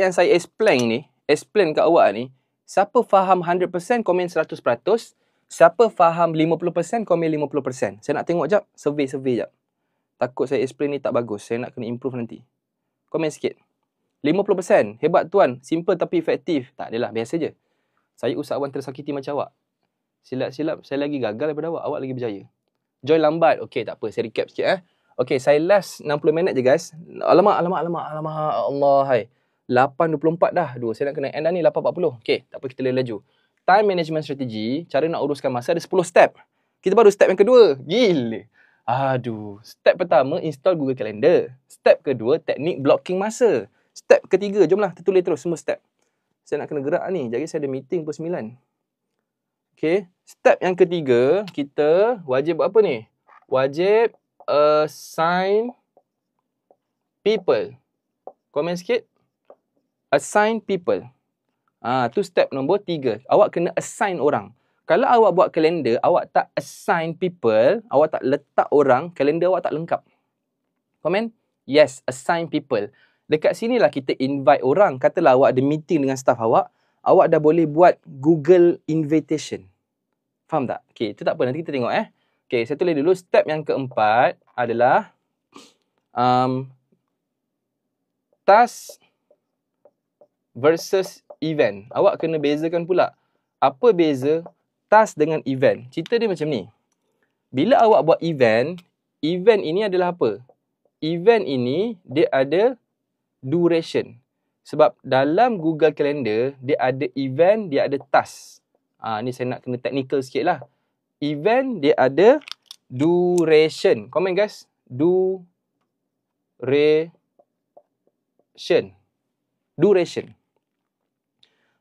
yang saya explain kat awak ni, siapa faham 100%, komen 100%. Siapa faham 50%, komen 50%. Saya nak tengok jap, survey jap. Takut saya explain ni tak bagus. Saya nak kena improve nanti. Komen sikit. 50%. Hebat tuan. Simple tapi efektif. Tak adalah, biasa je. Saya usahawan tersakiti macam awak. Silap-silap, saya lagi gagal daripada awak. Awak lagi berjaya. Join lambat. Okey, tak apa. Saya recap sikit. Okey, saya last 60 minit je guys. Alamak. Allah, hai. 8.24 dah. Saya nak kena end dah ni 8.40. Okey, tak apa, kita laju. Time management strategy, cara nak uruskan masa ada 10 step. Kita baru step yang kedua. Gila. Step pertama, install Google Calendar. Step kedua, teknik blocking masa. Step ketiga, jomlah tertulis terus semua step. Saya nak kena gerak ni. Jadi saya ada meeting pukul 9. Okay. Step yang ketiga, kita wajib buat apa ni? Wajib assign people. Komen sikit. Assign people. Tu step nombor 3. Awak kena assign orang. Kalau awak buat kalender, awak tak assign people, awak tak letak orang, kalender awak tak lengkap. Komen? Yes, assign people. Dekat sinilah kita invite orang. Katalah awak ada meeting dengan staff awak, awak dah boleh buat Google invitation. Faham tak? Okay, itu tak apa. Nanti kita tengok Okay, saya tulis dulu. Step yang keempat adalah task versus event. Awak kena bezakan pula. Apa beza task dengan event? Cerita dia macam ni. Bila awak buat event, event ini adalah apa? Event ini, dia ada duration. Sebab dalam Google Calendar, dia ada event, dia ada task. Ni saya nak kena technical sikit lah. Event, dia ada duration. Comment guys. Duration.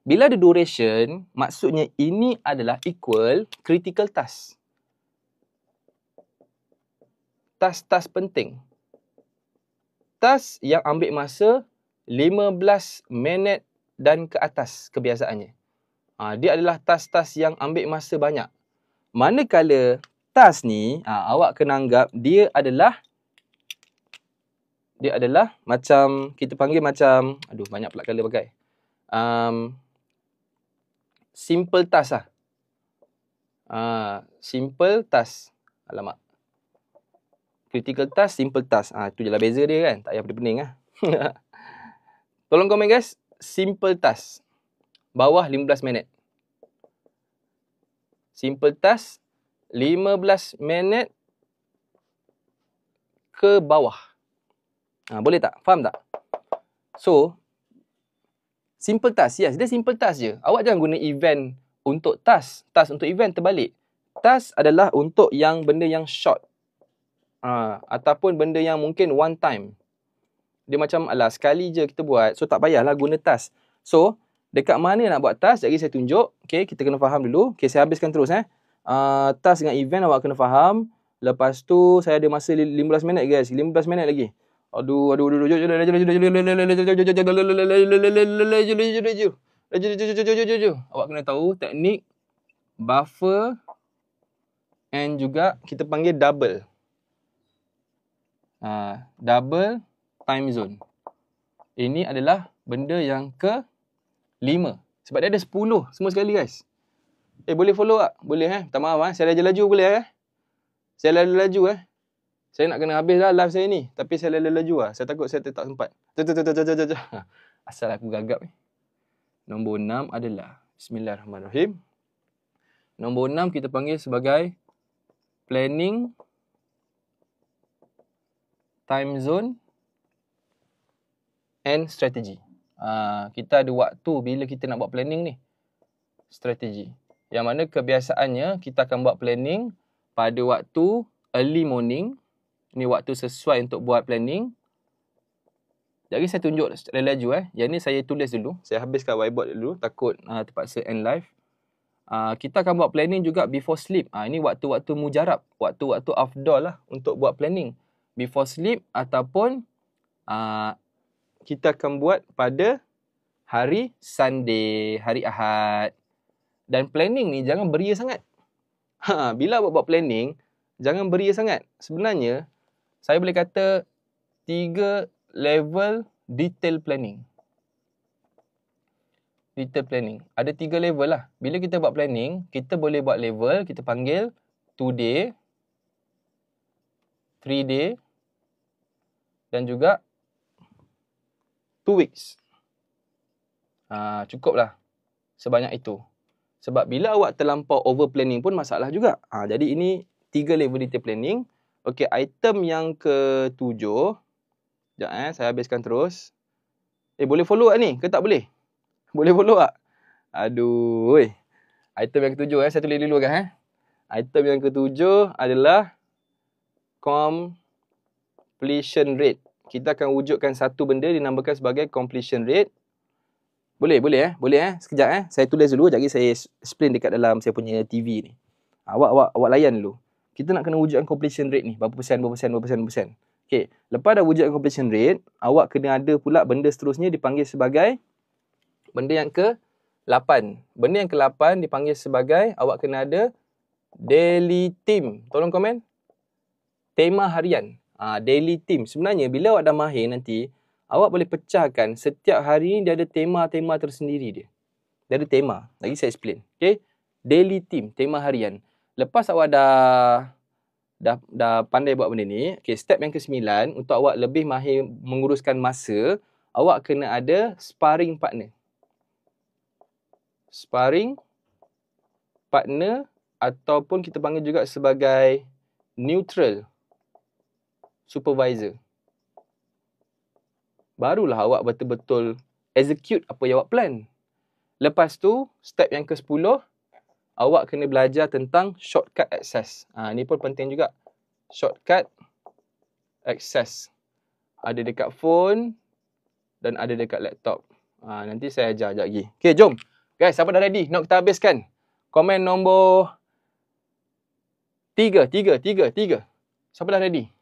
Bila ada duration, maksudnya ini adalah equal critical task. Task-task penting. Task yang ambil masa 15 minit dan ke atas kebiasaannya. Dia adalah task-task yang ambil masa banyak. Manakala task ni, awak kena anggap dia adalah macam, kita panggil macam, banyak pula kala pakai. Simple task lah. Simple task. Alamak. Critical task, simple task. Itu je lah beza dia kan. Tak payah pening lah. Tolong komen guys. Simple task. Bawah 15 minit. Simple task 15 minit ke bawah. Boleh tak? Faham tak? So, simple task. Yes, dia simple task je. Awak jangan guna event untuk task. Task untuk event terbalik. Task adalah untuk yang benda yang short. Ataupun benda yang mungkin one time. Dia macam, sekali je kita buat. So, tak payahlah guna task. So, dekat mana nak buat task? Jadi saya tunjuk. Okay, kita kena faham dulu. Okay, saya habiskan terus. Task dengan event awak kena faham. Lepas tu, saya ada masa 15 minit guys. 15 minit lagi. Awak kena tahu teknik buffer and juga kita panggil double. Double time zone. Ini adalah benda yang ke-5. Sebab dia ada 10 semua sekali guys. Boleh follow tak? Boleh minta maaf saya laju-laju boleh Saya laju-laju Saya nak kena habis lah live saya ni. Tapi saya laju Saya takut saya tak sempat. Asal aku gagap ni. Nombor 6 adalah Bismillahirrahmanirrahim. Nombor 6 kita panggil sebagai planning time zone and strategy. Kita ada waktu bila kita nak buat planning ni. Strategi. Yang mana kebiasaannya kita akan buat planning pada waktu early morning. Ini waktu sesuai untuk buat planning. Jadi saya tunjuk laju Yang ni saya tulis dulu. Saya habiskan whiteboard dulu. Takut terpaksa end live. Kita akan buat planning juga before sleep. Ini waktu-waktu mujarab. Waktu-waktu afdal lah untuk buat planning. Before sleep ataupun kita akan buat pada hari Sunday, hari Ahad. Dan planning ni jangan beria sangat. Bila awak buat planning, jangan beria sangat. Sebenarnya, saya boleh kata 3 level detail planning. Detail planning. Ada 3 level lah. Bila kita buat planning, kita boleh buat level, kita panggil 2 day, 3 day, dan juga 2 weeks. Cukuplah sebanyak itu. Sebab bila awak terlampau over planning pun masalah juga. Jadi ini 3 level detail planning. Okey, item yang ke-7. Sekejap saya habiskan terus. Boleh follow tak ni? Ke tak boleh? Boleh follow tak? Aduh. Item yang ke-7 saya tulis dulu kan. Item yang ke-7 adalah completion rate. Kita akan wujudkan satu benda dinamakan sebagai completion rate. Boleh. Sekejap saya tulis dulu, jadi saya explain dekat dalam saya punya TV ni. Awak layan dulu. Kita nak kena wujudkan completion rate ni. Berapa persen. Okey, lepas dah wujudkan completion rate, awak kena ada pula benda seterusnya dipanggil sebagai benda yang ke-8. Benda yang ke-8 dipanggil sebagai, awak kena ada daily theme. Tolong komen. Tema harian. Daily theme. Sebenarnya bila awak dah mahir nanti, awak boleh pecahkan setiap hari ni dia ada tema-tema tersendiri dia. Dia ada tema. Lagi saya explain. Okay. Daily theme. Tema harian. Lepas awak dah pandai buat benda ni. Okay. Step yang ke-9. Untuk awak lebih mahir menguruskan masa. Awak kena ada sparring partner. Sparring partner. Ataupun kita panggil juga sebagai neutral supervisor. Barulah awak betul-betul execute apa yang awak plan. Lepas tu, step yang ke-10, awak kena belajar tentang shortcut access. Ini pun penting juga. Shortcut access. Ada dekat phone dan ada dekat laptop. Nanti saya ajar sekejap lagi. Okay, jom. Guys, siapa dah ready? Nak kita habiskan. Komen nombor 3. Siapa dah ready?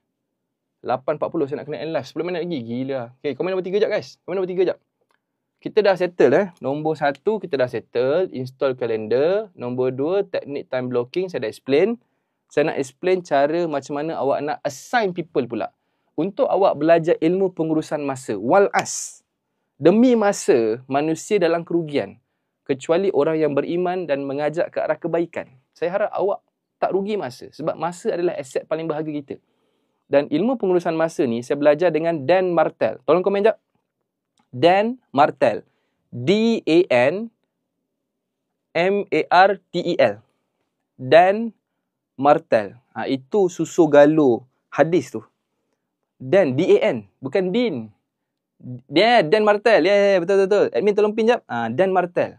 8.40 saya nak kena end live. 10 minit lagi. Gila. Okay, komen nombor 3 jap guys. Komen nombor 3 jap. kita dah settle Nombor 1 kita dah settle, install kalender. Nombor 2, teknik time blocking saya dah explain. Saya nak explain cara macam mana awak nak assign people pula. Untuk awak belajar ilmu pengurusan masa. Walas. Demi masa, manusia dalam kerugian. Kecuali orang yang beriman dan mengajak ke arah kebaikan. Saya harap awak tak rugi masa. Sebab masa adalah aset paling berharga kita. Dan ilmu pengurusan masa ni, saya belajar dengan Dan Martel. Tolong komen jap. Dan Martel. D-A-N-M-A-R-T-E-L. Dan Martel. Itu susu galo hadis tu. Dan, D-A-N. Bukan Din. Dan Martel. Ya, betul. Admin tolong pin jap. Dan Martel.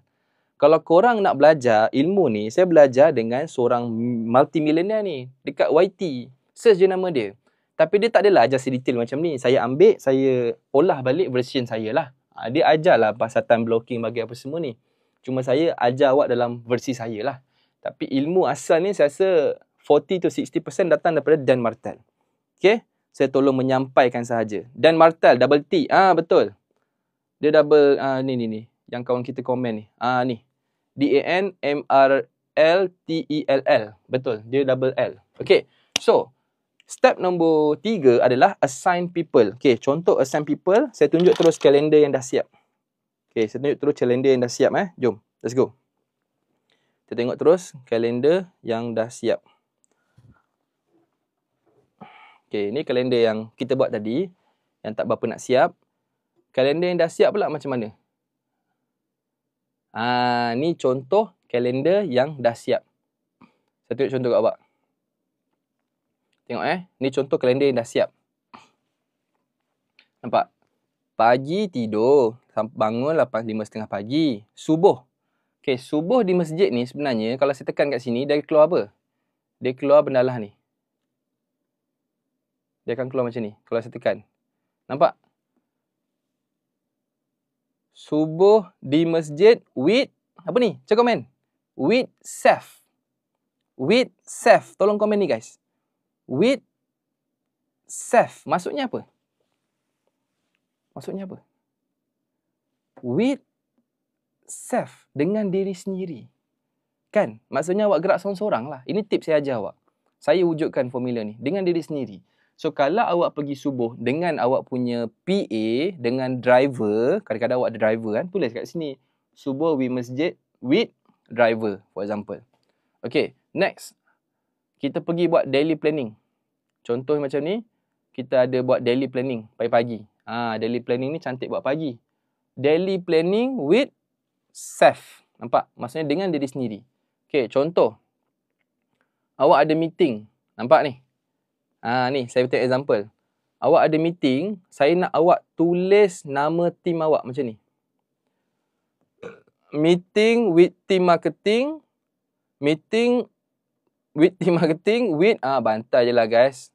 Kalau korang nak belajar ilmu ni, saya belajar dengan seorang multimillionaire ni. Dekat YT. Search je nama dia. Tapi dia tak adalah ajar sedetail macam ni. Saya ambil, saya olah balik version saya lah. Dia ajarlah pasal time blocking bagi apa semua ni. Cuma saya ajar awak dalam versi saya lah. Tapi ilmu asal ni saya rasa 40 to 60% datang daripada Dan Martel. Okay? Saya tolong menyampaikan sahaja. Dan Martel, double T. Betul. Dia double, ni. Yang kawan kita komen ni. Ni. D-A-N-M-R-L-T-E-L-L. Betul. Dia double L. Okay. So, step nombor 3 adalah assign people. Okay, contoh assign people. Saya tunjuk terus kalender yang dah siap. Okay, saya tunjuk terus kalender yang dah siap. Jom, let's go. Kita tengok terus kalender yang dah siap. Okay, ni kalender yang kita buat tadi. Yang tak berapa nak siap. Kalender yang dah siap pula macam mana? Ni contoh kalender yang dah siap. Saya tunjuk contoh kat awak. Tengok ni contoh kalender yang dah siap. Nampak? Pagi tidur, bangun 5:30 pagi. Subuh. Okey, subuh di masjid ni sebenarnya kalau saya tekan kat sini, dia keluar apa? Dia keluar bendalah ni. Dia akan keluar macam ni kalau saya tekan. Nampak? Subuh di masjid with apa ni? Cek komen. With Saif. With Saif. Tolong komen ni guys. With Saif. Maksudnya apa? Maksudnya apa? With Saif. Dengan diri sendiri. Kan? Maksudnya awak gerak seorang-seorang lah. Ini tips saya ajar awak. Saya wujudkan formula ni. Dengan diri sendiri. So, kalau awak pergi subuh dengan awak punya PA, dengan driver, kadang-kadang awak ada driver kan, tulis kat sini. Subuh with masjid with driver, for example. Okay, next. Kita pergi buat daily planning. Contoh macam ni, kita ada buat daily planning pagi-pagi. Daily planning ni cantik buat pagi. Daily planning with Saif. Nampak? Maksudnya dengan diri sendiri. Okay, contoh. Awak ada meeting. Nampak ni? Ni, saya beri example. Awak ada meeting, saya nak awak tulis nama team awak macam ni. Meeting with team marketing. Meeting with team marketing with, bantai je lah guys.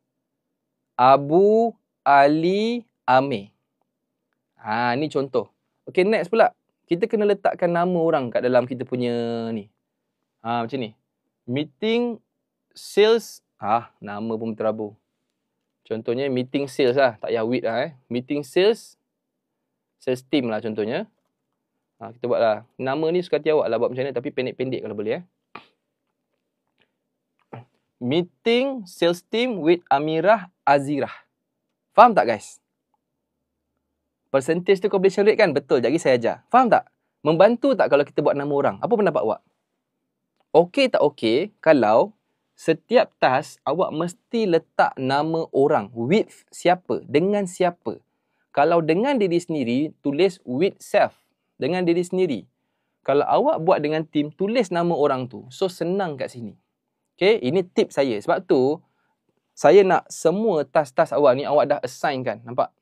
Abu Ali Amir. Ni contoh. Okay, next pula. Kita kena letakkan nama orang kat dalam kita punya ni. Macam ni. Meeting sales. Nama pun terabur. Contohnya meeting sales lah. Tak payah with lah Meeting sales. Sales team lah contohnya. Kita buat lah. Nama ni suka hati awak lah buat macam ni. Tapi pendek-pendek kalau boleh Meeting sales team with Amirah Azirah. Faham tak guys? Percentage tu completion rate kan? Betul. Jadi saya ajar. Faham tak? Membantu tak kalau kita buat nama orang? Apa pendapat awak? Okey tak okey kalau setiap task awak mesti letak nama orang. With siapa? Dengan siapa? Kalau dengan diri sendiri, tulis with self. Dengan diri sendiri. Kalau awak buat dengan tim, tulis nama orang tu. So, senang kat sini. Okay, ini tip saya. Sebab tu, saya nak semua task-task awak ni, awak dah assign kan. Nampak?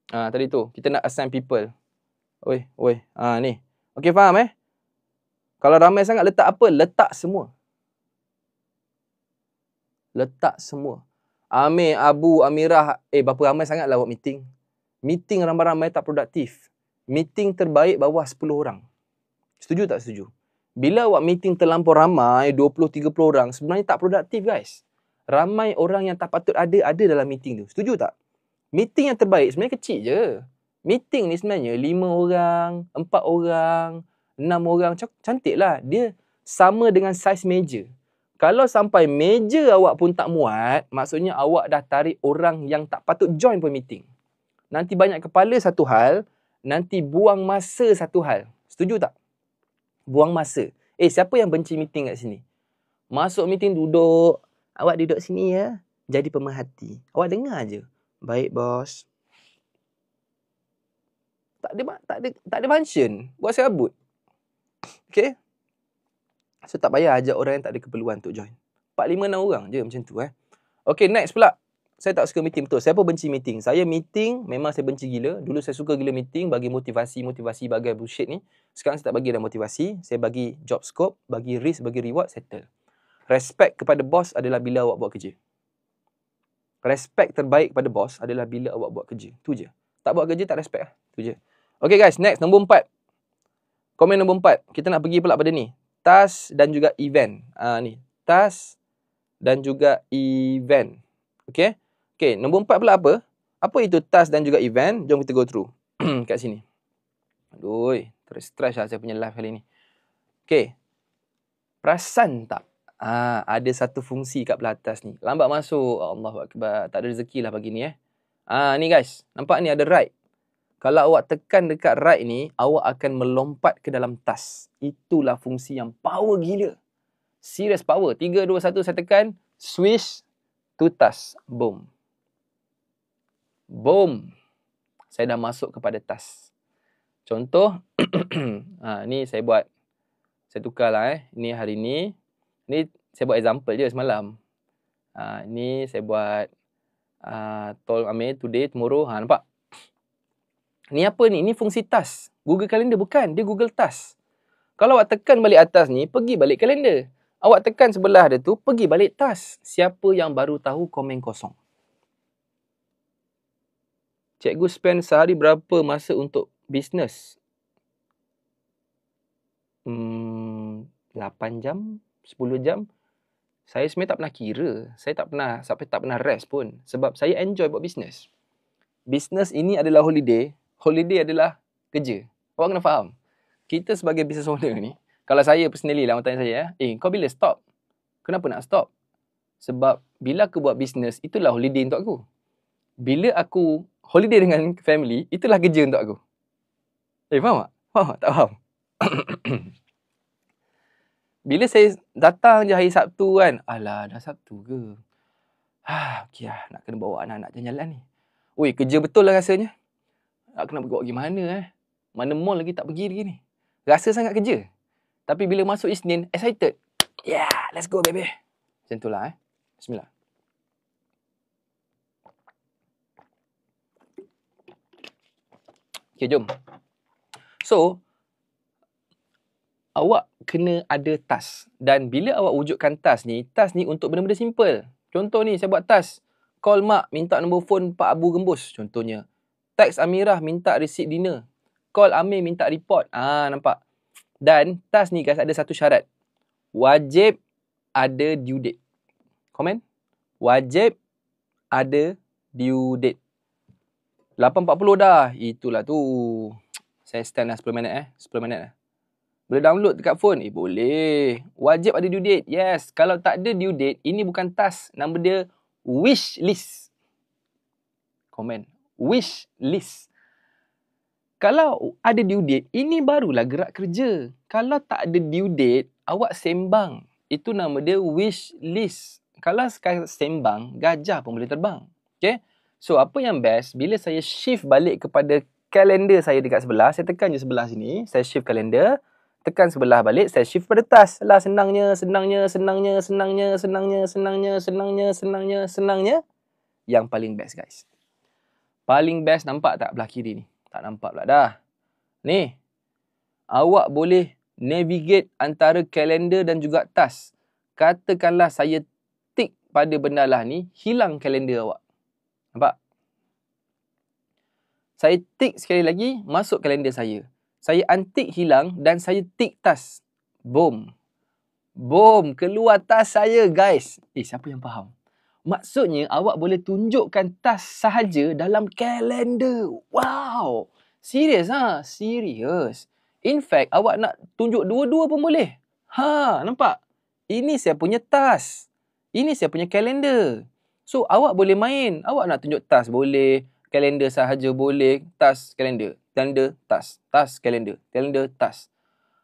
Tadi tu, kita nak assign people. Ni. Okay, faham Kalau ramai sangat, letak apa? Letak semua. Letak semua. Amir, Abu, Amirah. Berapa ramai sangat lah buat meeting. Meeting ramai-ramai tak produktif. Meeting terbaik bawah 10 orang. Setuju tak setuju? Bila awak meeting terlampau ramai, 20-30 orang, sebenarnya tak produktif guys. Ramai orang yang tak patut ada dalam meeting tu. Setuju tak? Meeting yang terbaik sebenarnya kecil je. Meeting ni sebenarnya 5 orang, 4 orang, 6 orang. Cantik lah. Dia sama dengan saiz meja. Kalau sampai meja awak pun tak muat, maksudnya awak dah tarik orang yang tak patut join pun meeting. Nanti banyak kepala satu hal, nanti buang masa satu hal. Setuju tak? Buang masa. Siapa yang benci meeting kat sini? Masuk meeting duduk. Awak duduk sini ya. Jadi pemerhati. Awak dengar je. Baik, bos. Tak ada function. Buat serabut. Okay? So, tak payah ajak orang yang tak ada keperluan untuk join. 4, 5, 6 orang je macam tu. Okay, next pula. Saya tak suka meeting betul. Saya pun benci meeting. Saya meeting, memang saya benci gila. Dulu saya suka gila meeting, bagi motivasi bagai bullshit ni. Sekarang saya tak bagi dah motivasi. Saya bagi job scope, bagi risk, bagi reward, settle. Respect kepada bos adalah bila awak buat kerja. Respect terbaik kepada bos adalah bila awak buat kerja. Tu je. Tak buat kerja, tak respect lah. Tu je. Okay guys, next. Nombor 4. Komen nombor 4. Kita nak pergi pula pada ni. Task dan juga event. Ni. Task dan juga event. Okay. Okay, nombor 4 pula apa? Apa itu task dan juga event? Jom kita go through. Kat sini. Aduh, terstress lah saya punya live kali ni. Okay. Perasan tak? Ada satu fungsi kat belah atas ni. Lambat masuk. Allahuakbar. Tak ada rezeki lah pagi ni ni guys. Nampak ni ada right. Kalau awak tekan dekat right ni, awak akan melompat ke dalam task. Itulah fungsi yang power gila. Serious power. 3, 2, 1 saya tekan. Switch to task. Boom. Boom. Saya dah masuk kepada task. Contoh. Ni saya buat. Saya tukar lah Ni hari ni. Ni saya buat example je semalam. Ni saya buat. Told Amir today, tomorrow. Nampak? Ni apa ni? Ni fungsi task. Google Calendar bukan. Dia Google Task. Kalau awak tekan balik atas ni, pergi balik kalender. Awak tekan sebelah dia tu, pergi balik task. Siapa yang baru tahu, komen kosong. Cikgu spend sehari berapa masa untuk bisnes? 8 jam? 10 jam? Saya sebenarnya tak pernah kira. Saya tak pernah rest pun. Sebab saya enjoy buat bisnes. Bisnes ini adalah holiday. Holiday adalah kerja. Awak kena faham. Kita sebagai business owner ni, kalau saya personally lah, orang tanya saya, kau bila stop? Kenapa nak stop? Sebab bila aku buat bisnes, itulah holiday untuk aku. Bila aku holiday dengan family, itulah kerja untuk aku. Faham tak? Faham tak? Tak faham? Bila saya datang je hari Sabtu kan, alah dah Sabtu ke? Okay lah, nak kena bawa anak-anak jalan-jalan ni. Kerja betul lah rasanya. Nak kena bawa pergi mana Mana mall lagi tak pergi lagi ni. Rasa sangat kerja. Tapi bila masuk Isnin, excited. Yeah, let's go baby. Macam tu lah Bismillah. Okay, jom. So, awak kena ada task. Dan bila awak wujudkan task ni untuk benda-benda simple. Contoh ni, saya buat task. Call mak, minta nombor phone Pak Abu Gembus. Contohnya. Teks Amirah, minta receipt dinner. Call Amir, minta report. Nampak? Dan task ni guys, ada satu syarat. Wajib ada due date. Komen? Wajib ada due date. 8.40 dah. Itulah tu. Saya stand lah 10 minit 10 minit Boleh download dekat phone? Boleh. Wajib ada due date. Yes. Kalau tak ada due date, ini bukan task. Nama dia wish list. Komen. Wish list. Kalau ada due date, ini barulah gerak kerja. Kalau tak ada due date, awak sembang. Itu nama dia wish list. Kalau sekarang sembang, gajah pun boleh terbang. Okay? So, apa yang best, bila saya shift balik kepada kalender saya dekat sebelah, saya tekan je sebelah sini, saya shift kalender, tekan sebelah balik, saya shift pada task. Lah senangnya. Yang paling best guys. Paling best, nampak tak belah kiri ni? Tak nampak pula dah. Ni. Awak boleh navigate antara kalender dan juga task. Katakanlah saya tick pada benda lah ni, hilang kalender awak. Nampak? Saya tick sekali lagi, masuk kalender saya. Saya untick hilang dan saya tick task. Boom. Boom. Keluar task saya guys. Siapa yang faham? Maksudnya awak boleh tunjukkan task sahaja dalam kalender. Wow. Serius ha? Serius. In fact, awak nak tunjuk dua-dua pun boleh. Ha, nampak? Ini saya punya task. Ini saya punya kalender. So, awak boleh main. Awak nak tunjuk task boleh. Kalender sahaja boleh. Task, kalender. Kalender, task. Task, kalender. Kalender, task.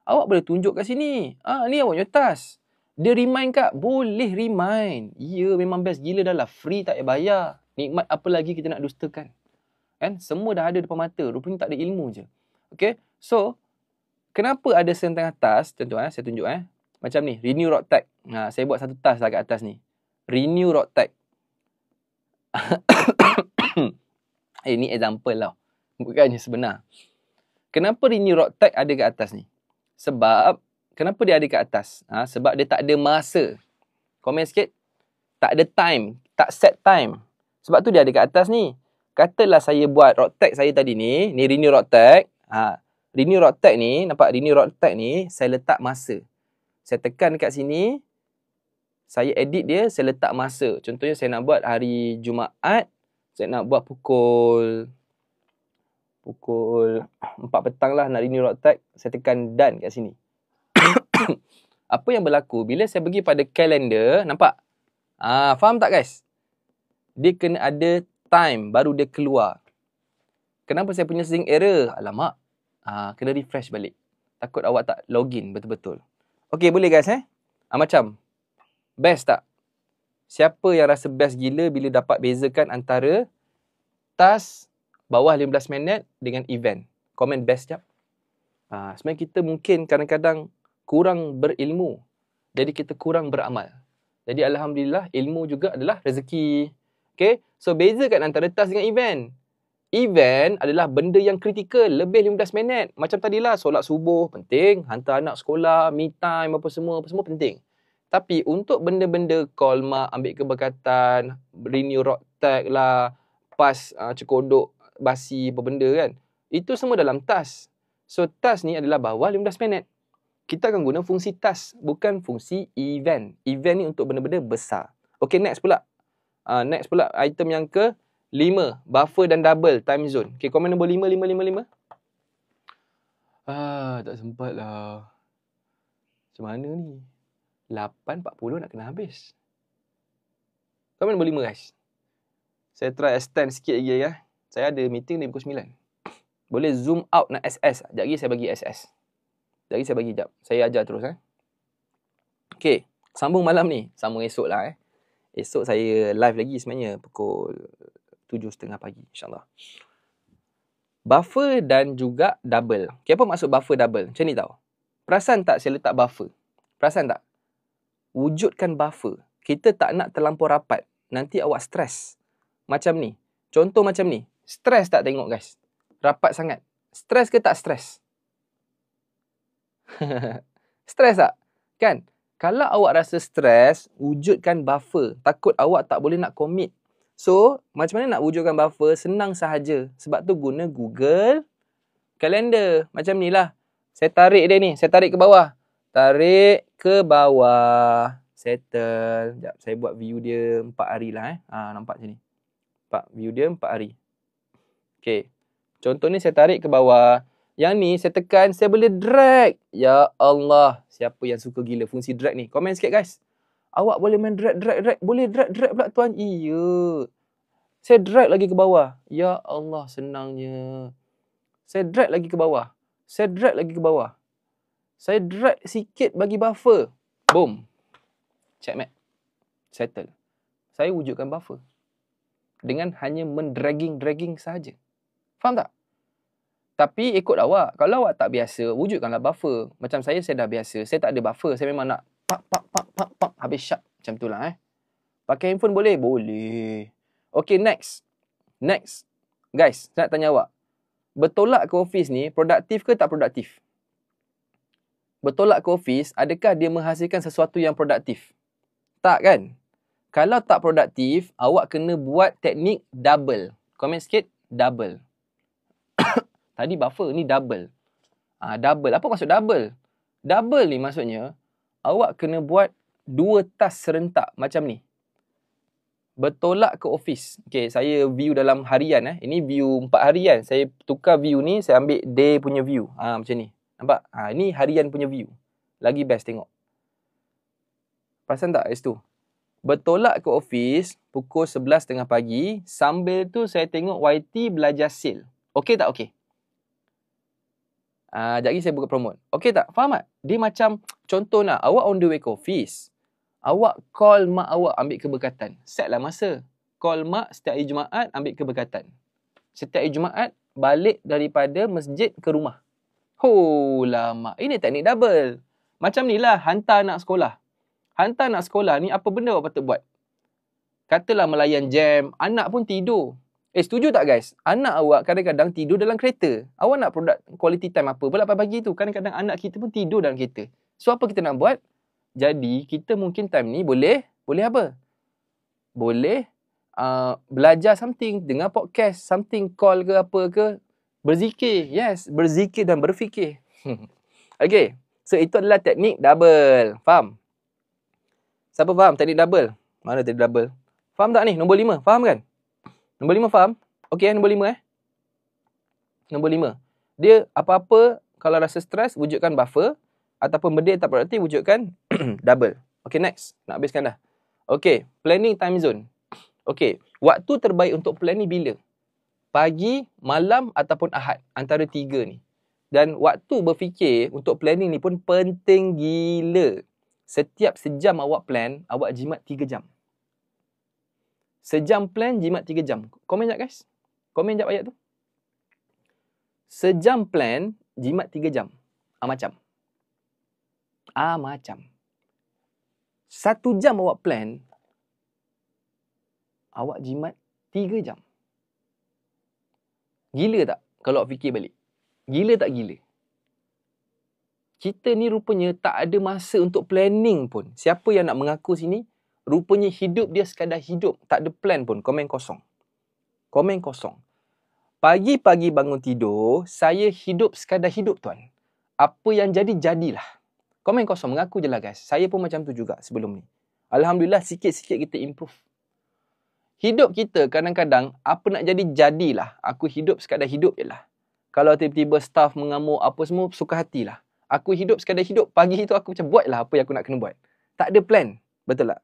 Awak boleh tunjuk kat sini. Ni awak punya task. Dia remind kak? Boleh remind. Ya, memang best gila dah lah. Free tak payah bayar. Nikmat apa lagi kita nak dustakan? Kan? Semua dah ada depan mata. Rupanya tak ada ilmu je. Okay? So, kenapa ada setengah task? Contoh, saya tunjuk. Macam ni. Renew rock tag. Saya buat satu task lah kat atas ni. Renew rock tag. Ini example lah. Bukannya sebenar. Kenapa renew rock tag ada kat atas ni? Sebab, kenapa dia ada kat atas? Sebab dia tak ada masa. Komen sikit. Tak ada time. Tak set time. Sebab tu dia ada kat atas ni. Katalah saya buat rock tag saya tadi ni. Ni renew rock tag. Renew rock tag ni. Nampak renew rock tag ni. Saya letak masa. Saya tekan dekat sini. Saya edit dia. Saya letak masa. Contohnya saya nak buat hari Jumaat. Saya nak buat pukul 4 petang lah nak renew rock tag. Saya tekan done kat sini. Apa yang berlaku bila saya pergi pada kalender, nampak? Faham tak guys? Dia kena ada time baru dia keluar. Kenapa saya punya sering error? Alamak. Kena refresh balik. Takut awak tak login betul-betul. Okey, boleh guys macam best tak? Siapa yang rasa best gila bila dapat bezakan antara task bawah 15 minit dengan event? Komen best sekejap. Sebenarnya kita mungkin kadang-kadang kurang berilmu. Jadi kita kurang beramal. Jadi alhamdulillah ilmu juga adalah rezeki. Okay? So bezakan antara task dengan event. Event adalah benda yang kritikal. Lebih 15 minit. Macam tadilah solat subuh penting. Hantar anak sekolah. Me time apa semua penting. Tapi untuk benda-benda call mak, ambil keberkatan, renew rock tag lah, pas cekodok basi apa benda kan. Itu semua dalam task. So task ni adalah bawah 15 minit. Kita akan guna fungsi task, bukan fungsi event. Event ni untuk benda-benda besar. Okay, next pula. Next pula item yang ke-5. Buffer dan double time zone. Okay, komen nombor 5. Tak sempat lah. Macam mana ni? 8.40 nak kena habis. Komen nombor 5 guys. Saya try extend sikit lagi ya. Saya ada meeting dari pukul 9. Boleh zoom out nak SS. Sekejap lagi saya bagi SS. Sekejap lagi saya bagi jap. Saya ajar terus Okay. Sambung malam ni. Sambung esok lah Esok saya live lagi sebenarnya. Pukul 7.30 pagi. InsyaAllah. Buffer dan juga double. Okay, apa maksud buffer double? Macam ni tau. Perasan tak saya letak buffer? Perasan tak? Wujudkan buffer. Kita tak nak terlampau rapat. Nanti awak stres. Macam ni. Contoh macam ni. Stres tak tengok guys? Rapat sangat. Stres ke tak stres? Stres tak? Kan? Kalau awak rasa stres, wujudkan buffer. Takut awak tak boleh nak commit. So, macam mana nak wujudkan buffer? Senang sahaja. Sebab tu guna Google Calendar. Macam ni lah. Saya tarik dia ni. Saya tarik ke bawah. Tarik ke bawah. Settle. Sekejap, saya buat view dia 4 hari lah nampak macam ni. View dia 4 hari. Okay. Contoh ni saya tarik ke bawah. Yang ni saya tekan, saya boleh drag. Ya Allah. Siapa yang suka gila fungsi drag ni? Komen sikit guys. Awak boleh main drag. Boleh drag pula tuan. Iya. Saya drag lagi ke bawah. Ya Allah, senangnya. Saya drag lagi ke bawah. Saya drag lagi ke bawah. Saya drag sikit bagi buffer. Boom. Checkmate. Settle. Saya wujudkan buffer. Dengan hanya mendragging sahaja. Faham tak? Tapi ikut awak. Kalau awak tak biasa, wujudkanlah buffer. Macam saya dah biasa. Saya tak ada buffer. Saya memang nak pak. Habis sharp. Macam tu lah Pakai handphone boleh? Boleh. Okay, next. Guys, saya nak tanya awak. Bertolak ke office ni, produktif ke tak produktif? Bertolak ke office, adakah dia menghasilkan sesuatu yang produktif? Tak kan? Kalau tak produktif, awak kena buat teknik double. Komen sikit, double. Tadi buffer, ni double. Double. Apa maksud double? Double ni maksudnya, awak kena buat 2 task serentak macam ni. bertolak ke office. Okay, saya view dalam harian. Ini view 4 harian. Saya tukar view ni, saya ambil day punya view. Macam ni. Nampak? Ini harian punya view. Lagi best tengok. Perasan tak kat situ? Bertolak ke office pukul 11.30 pagi. Sambil tu saya tengok YT belajar sale. Okey tak? Okey. Sekejap lagi saya buka promote. Okey tak? Faham tak? Dia macam, contoh nak, awak on the way ke office. Awak call mak awak ambil keberkatan. Set lah masa. Call mak setiap hari Jumaat ambil keberkatan. Setiap hari Jumaat balik daripada masjid ke rumah. Lama. Ini teknik double. Macam ni lah hantar anak sekolah. Hantar anak sekolah ni apa benda awak patut buat? Katalah melayan jam, anak pun tidur. Setuju tak guys? Anak awak kadang-kadang tidur dalam kereta. Awak nak produk quality time apa? Pula pagi tu. Kadang-kadang anak kita pun tidur dalam kereta. So apa kita nak buat? Jadi kita mungkin time ni boleh apa? Boleh belajar something, dengar podcast, something, call ke apa ke, berzikir. Yes, berzikir dan berfikir. Okay, so itu adalah teknik double. Faham? Siapa faham teknik double? Mana teknik double? Faham tak ni? Nombor 5, faham kan? Nombor 5 faham? Okay, nombor 5 Nombor 5. Dia apa-apa kalau rasa stres, wujudkan buffer. Ataupun benda yang tak produktif, wujudkan double. Okay, next. Nak habiskan dah. Okay, planning time zone. Okay, waktu terbaik untuk plan ni bila? Pagi, malam ataupun Ahad. Antara 3 ni. Dan waktu berfikir untuk planning ni pun penting gila. Setiap sejam awak plan, awak jimat 3 jam. Sejam plan, jimat 3 jam. Komen sekejap guys. Komen sekejap ayat tu. Sejam plan, jimat 3 jam. Macam. 1 jam awak plan, awak jimat 3 jam. Gila tak kalau awak fikir balik? Gila tak gila? Kita ni rupanya tak ada masa untuk planning pun. Siapa yang nak mengaku sini, rupanya hidup dia sekadar hidup. Tak ada plan pun. Komen kosong. Komen kosong. Pagi-pagi bangun tidur, saya hidup sekadar hidup tuan. Apa yang jadi, jadilah. Komen kosong, mengaku je lah guys. Saya pun macam tu juga sebelum ni. Alhamdulillah sikit-sikit kita improve. Hidup kita kadang-kadang, apa nak jadi, jadilah. Aku hidup sekadar hidup je lah. Kalau tiba-tiba staff mengamuk apa semua, suka hatilah. Aku hidup sekadar hidup. Pagi itu aku macam buatlah apa yang aku nak kena buat. Tak ada plan. Betul tak?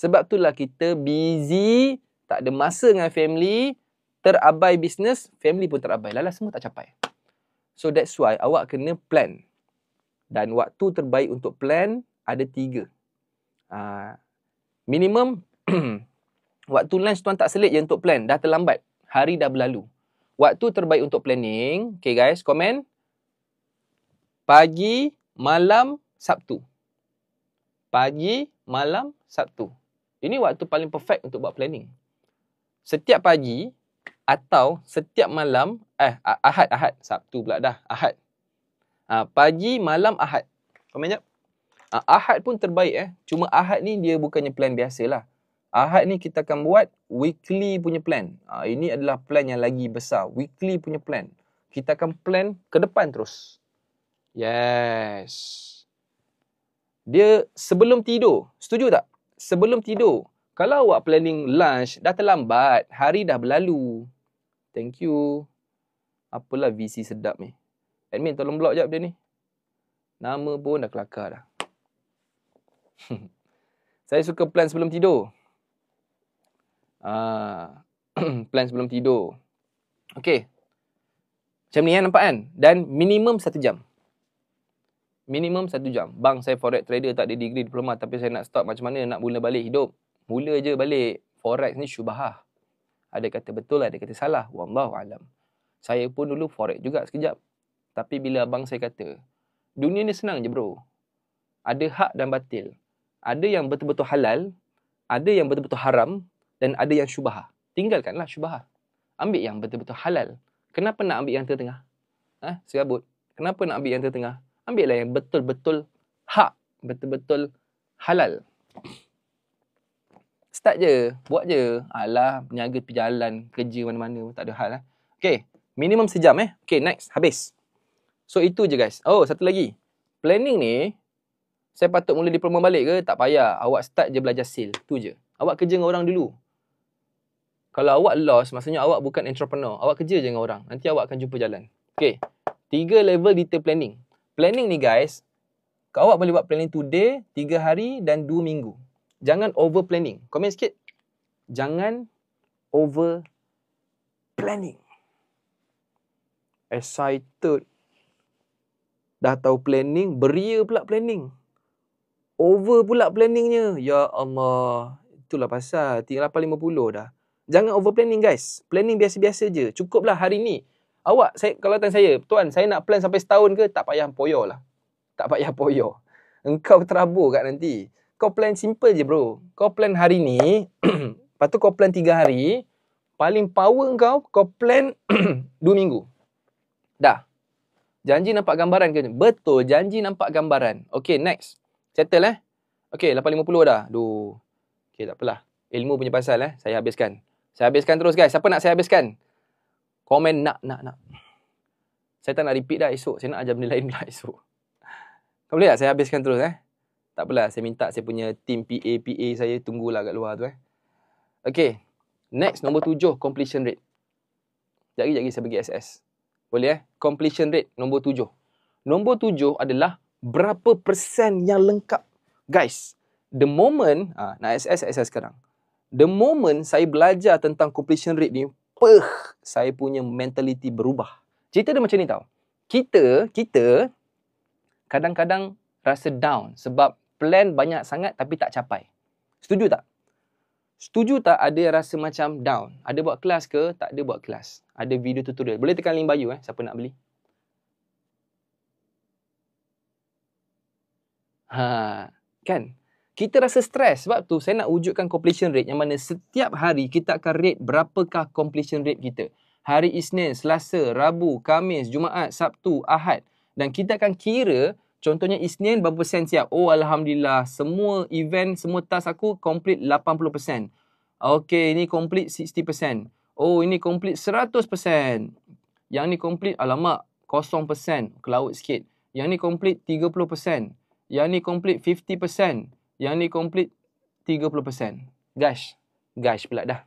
Sebab itulah kita busy, tak ada masa dengan family, terabai bisnes, family pun terabai. Lala semua tak capai. So that's why awak kena plan. Dan waktu terbaik untuk plan ada 3. Minimum waktu lunch tuan tak selit je untuk plan. Dah terlambat. Hari dah berlalu. Waktu terbaik untuk planning. Okay guys, komen. Pagi, malam, Sabtu. Pagi, malam, Sabtu. Ini waktu paling perfect untuk buat planning. Setiap pagi atau setiap malam, Ahad. Sabtu pula dah, Ahad. Pagi, malam, Ahad. Komen jap. Ahad pun terbaik. Cuma Ahad ni dia bukannya plan biasalah. Ahad ni kita akan buat weekly punya plan. Ini adalah plan yang lagi besar. Weekly punya plan. Kita akan plan ke depan terus. Yes. Dia sebelum tidur. Setuju tak? Sebelum tidur. Kalau awak planning lunch, dah terlambat. Hari dah berlalu. Thank you. Apalah VC sedap ni. Admin tolong block jap dia ni. Nama pun dah kelakar dah. Saya suka plan sebelum tidur. Plan sebelum tidur. Okay. Macam ni nampak kan? Dan minimum 1 jam. Minimum 1 jam. Bang, saya forex trader, tak ada degree diploma, tapi saya nak start macam mana nak mula balik hidup. Mula je balik. Forex ni syubhah. Ada kata betul, ada kata salah. Wallahualam. Saya pun dulu forex juga sekejap. Tapi bila abang saya kata, dunia ni senang je bro. Ada hak dan batil. Ada yang betul-betul halal, ada yang betul-betul haram, dan ada yang syubhah. Tinggalkanlah syubhah. Ambil yang betul-betul halal. Kenapa nak ambil yang tengah-tengah? Serabut. Kenapa nak ambil yang tengah-tengah? Ambillah yang betul-betul hak, betul-betul halal. Start je, buat je. Alah, berniaga pergi jalan, kerja mana-mana, tak ada hal lah. Okay, minimum sejam Okay, next, habis. So, itu je guys. Oh, satu lagi. Planning ni, saya patut mula diploma balik ke? Tak payah. Awak start je belajar sale. Tu je. Awak kerja dengan orang dulu. Kalau awak lost, maksudnya awak bukan entrepreneur. Awak kerja je dengan orang. Nanti awak akan jumpa jalan. Okay. 3 level detail planning. Planning ni guys, awak boleh buat planning today, 3 hari dan 2 minggu. Jangan over planning. Komen sikit. Jangan over planning. Excited. Dah tahu planning, beria pula planning. Over pula planningnya. Ya Allah. Itulah pasal 3850 dah. Jangan over planning guys. Planning biasa-biasa je. Cukuplah hari ni. Awak, kalau tanya saya, tuan, saya nak plan sampai setahun ke? Tak payah poyo lah. Tak payah poyo. Engkau terabur kat nanti. Kau plan simple je bro. Kau plan hari ni. Lepas tu kau plan 3 hari. Paling power kau plan 2 minggu. Dah. Janji nampak gambaran ke? Betul, janji nampak gambaran. Okay, next. Settle Okay, 8.50 dah. Aduh. Okay, tak apalah. Ilmu punya pasal saya habiskan. Saya habiskan terus guys. Siapa nak saya habiskan? Komen nak. Saya tak nak repeat dah esok. Saya nak ajar benda lain pula esok. Kau boleh tak saya habiskan terus Tak apalah. Saya minta saya punya team PA saya tunggulah kat luar tu Okay. Next, nombor 7, completion rate. Sekejap lagi saya bagi SS. Boleh completion rate nombor 7. Nombor 7 adalah berapa persen yang lengkap. Guys, the moment, nak SS sekarang. The moment saya belajar tentang completion rate ni, saya punya mentality berubah. Cerita dia macam ni tau. Kita kadang-kadang rasa down sebab plan banyak sangat tapi tak capai. Setuju tak? Setuju tak ada yang rasa macam down? Ada buat kelas ke? Tak ada buat kelas. Ada video tutorial. Boleh tekan link bio siapa nak beli. Kan? Kita rasa stres. Sebab tu saya nak wujudkan completion rate yang mana setiap hari kita akan rate berapakah completion rate kita. Hari Isnin, Selasa, Rabu, Khamis, Jumaat, Sabtu, Ahad. Dan kita akan kira, contohnya Isnin berapa persen siap? Oh Alhamdulillah, semua event, semua task aku complete 80%. Okay, ini complete 60%. Oh, ini complete 100%. Yang ni complete, alamak, 0%. Kelaut sikit. Yang ni complete 30%. Yang ni complete 50%. Yang ni complete 30%. Guys pula dah.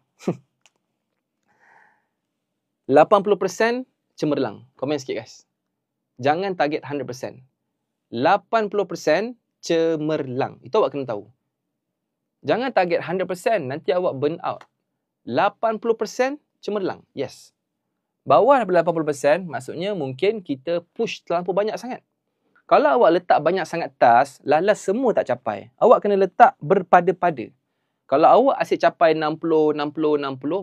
80% cemerlang. Komen sikit guys. Jangan target 100%. 80% cemerlang. Itu awak kena tahu. Jangan target 100%. Nanti awak burn out. 80% cemerlang. Yes. Bawah daripada 80% maksudnya mungkin kita push terlalu banyak sangat. Kalau awak letak banyak sangat task, lalas semua tak capai. Awak kena letak berpada-pada. Kalau awak asyik capai 60,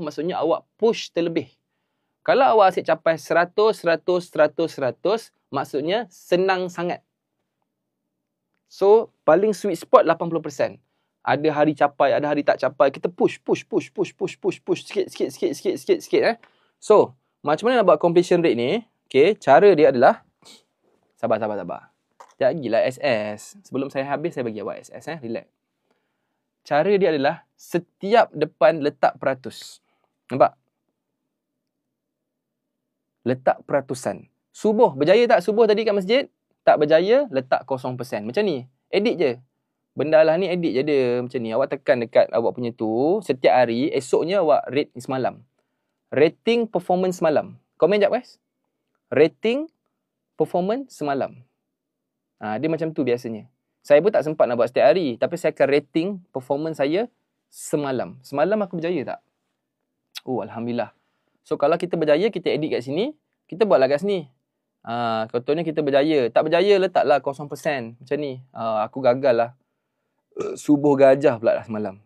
maksudnya awak push terlebih. Kalau awak asyik capai 100, maksudnya senang sangat. So, paling sweet spot 80%. Ada hari capai, ada hari tak capai. Kita push sikit. So, macam mana nak buat completion rate ni? Okay, cara dia adalah sabar. Sekejap lagi lah SS. Sebelum saya habis, saya bagi awak SS. Relax. Cara dia adalah setiap depan letak peratus. Nampak? Letak peratusan. Subuh, berjaya tak subuh tadi kat masjid? Tak berjaya, letak 0%. Macam ni. Edit je. Benda lah ni edit je dia. Macam ni. Awak tekan dekat awak punya tu. Setiap hari, esoknya awak rate semalam. Rating performance semalam. Komen sekejap guys. Rating performance semalam. Dia macam tu biasanya. Saya pun tak sempat nak buat setiap hari. Tapi saya akan rating performance saya semalam. Semalam aku berjaya tak? Oh, Alhamdulillah. So, kalau kita berjaya, kita edit kat sini. Kita buatlah kat sini. Contohnya kita berjaya. Tak berjaya, letaklah 0%. Macam ni. Aku gagal lah. Subuh gajah pula lah semalam.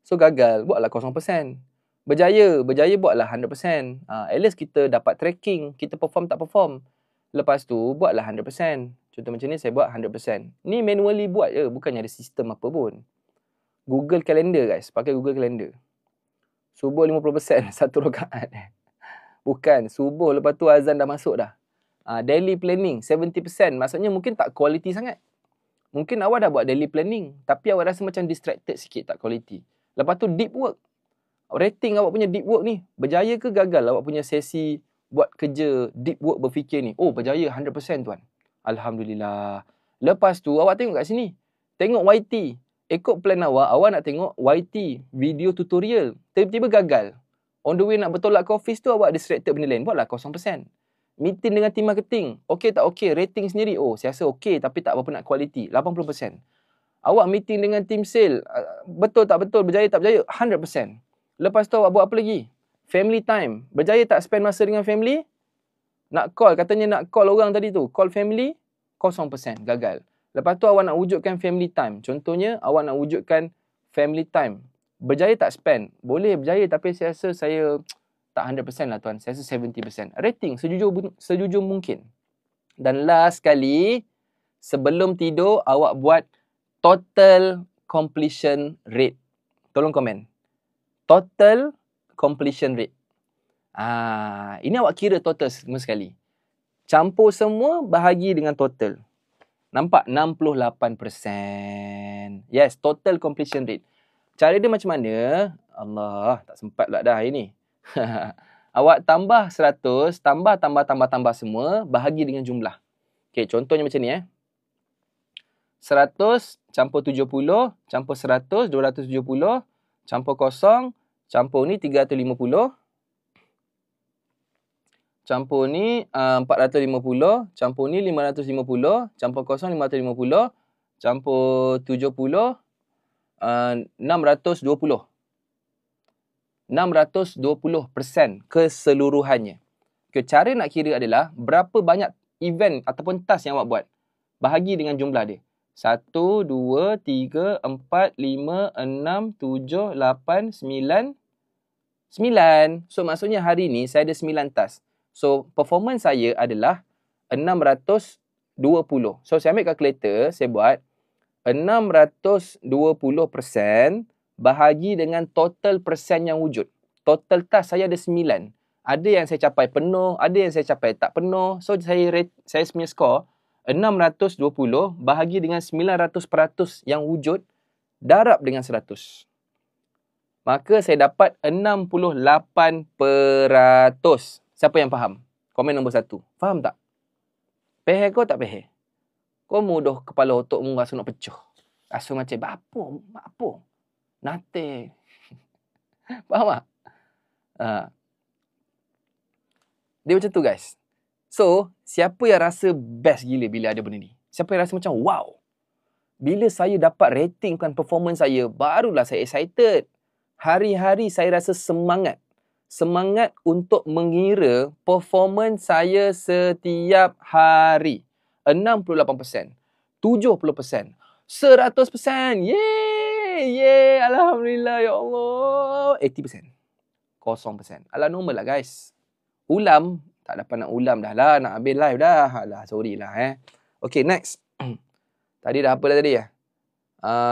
So, gagal. Buatlah 0%. Berjaya buatlah 100%. At least kita dapat tracking. Kita perform tak perform. Lepas tu, buatlah 100%. Contoh macam ni, saya buat 100%. Ni manually buat je. Bukannya ada sistem apa pun. Google Calendar guys. Pakai Google Calendar. Subuh 50%. Satu rakaat. Bukan. Subuh lepas tu azan dah masuk dah. Daily planning 70%. Maksudnya mungkin tak quality sangat. Mungkin awak dah buat daily planning. Tapi awak rasa macam distracted sikit. Tak quality. Lepas tu deep work. Rating awak punya deep work ni. Berjaya ke gagal awak punya sesi buat kerja deep work berfikir ni. Oh, berjaya 100% tuan. Alhamdulillah. Lepas tu awak tengok kat sini. Tengok YT. Ikut plan awak nak tengok YT, video tutorial. Tiba-tiba gagal. On the way nak bertolak ke office tu, awak distracted benda lain. Buatlah 0%. Meeting dengan tim marketing. Okey tak okey? Rating sendiri. Oh, saya rasa okey tapi tak berapa nak quality. 80%. Awak meeting dengan tim sale. Betul tak betul? Berjaya tak berjaya? 100%. Lepas tu awak buat apa lagi? Family time. Berjaya tak spend masa dengan family? Nak call. Katanya nak call orang tadi tu. Call family? 0%. Gagal. Lepas tu awak nak wujudkan family time. Contohnya, awak nak wujudkan family time. Berjaya tak spend? Boleh berjaya tapi saya rasa saya tak 100% lah tuan. Saya rasa 70%. Rating sejujur mungkin. Dan last kali, sebelum tidur, awak buat total completion rate. Tolong komen. Total completion rate. Ini awak kira total semua sekali. Campur semua, bahagi dengan total. Nampak? 68%. Yes, total completion rate. Cara dia macam mana? Allah, tak sempat pula dah hari ni. Awak tambah 100, tambah semua, bahagi dengan jumlah. Okey, contohnya macam ni 100 campur 70, campur 100, 270, campur kosong, campur ni 350, campur ni 450, campur ni 550, campur kosong 550, campur 70, 620. 620% keseluruhannya. Okay, cara nak kira adalah berapa banyak event ataupun task yang awak buat. Bahagi dengan jumlah dia. 1, 2, 3, 4, 5, 6, 7, 8, 9. 9. So, maksudnya hari ni saya ada 9 task. So, performance saya adalah 620. So, saya ambil kalkulator, saya buat 620% bahagi dengan total persen yang wujud. Total task saya ada 9. Ada yang saya capai penuh, ada yang saya capai tak penuh. So, saya punya skor 620 bahagi dengan 900% yang wujud darab dengan 100. Maka saya dapat 68%. Siapa yang faham? Komen nombor 1. Faham tak? Pehe kau tak pehe? Kau mudah kepala otakmu rasa nak pecah. Rasa macam apa? Nothing. Faham tak? Dia macam tu guys. So, siapa yang rasa best gila bila ada benda ni? Siapa yang rasa macam wow? Bila saya dapat ratingkan performance saya, barulah saya excited. Hari-hari saya rasa semangat. Semangat untuk mengira performance saya setiap hari. 68%, 70%, 100%. Yeay! Alhamdulillah, ya Allah. 80%. 0%. Alah, normal lah guys. Ulam, tak dapat nak ulam dah lah. Nak habis live dah. Alah, sorry lah Okay, next. Tadi dah apa dah tadi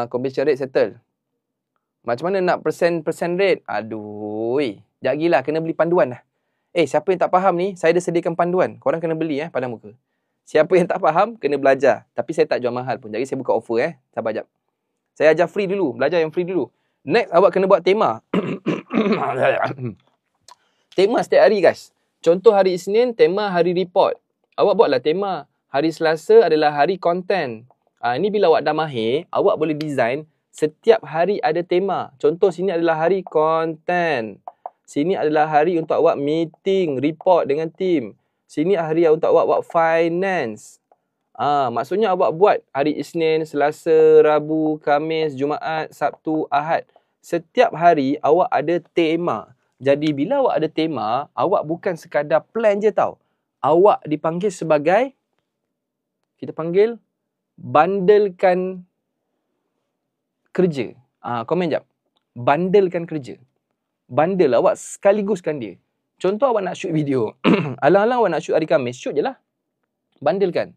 completion rate settle. Macam mana nak persen rate? Aduh. Sekejap lagi lah, kena beli panduan dah. Siapa yang tak faham ni, saya dah sediakan panduan. Korang kena beli pada muka. Siapa yang tak faham, kena belajar. Tapi saya tak jual mahal pun. Jadi saya buka offer Sabar jap. Saya ajar free dulu. Belajar yang free dulu. Next, awak kena buat tema. Tema setiap hari guys. Contoh hari Isnin, tema hari report. Awak buatlah tema. Hari Selasa adalah hari content. Ini bila awak dah mahir, awak boleh design setiap hari ada tema. Contoh sini adalah hari content. Sini adalah hari untuk awak meeting, report dengan team. Sini hari untuk awak buat finance. Maksudnya awak buat hari Isnin, Selasa, Rabu, Khamis, Jumaat, Sabtu, Ahad. Setiap hari awak ada tema. Jadi bila awak ada tema, awak bukan sekadar plan je tau. Awak dipanggil sebagai, kita panggil, bandelkan kerja. Komen jap. Bandelkan kerja. Bandel, awak sekaliguskan dia. Contoh awak nak shoot video. Alang-alang awak nak shoot hari Khamis, shoot je lah. Bandelkan.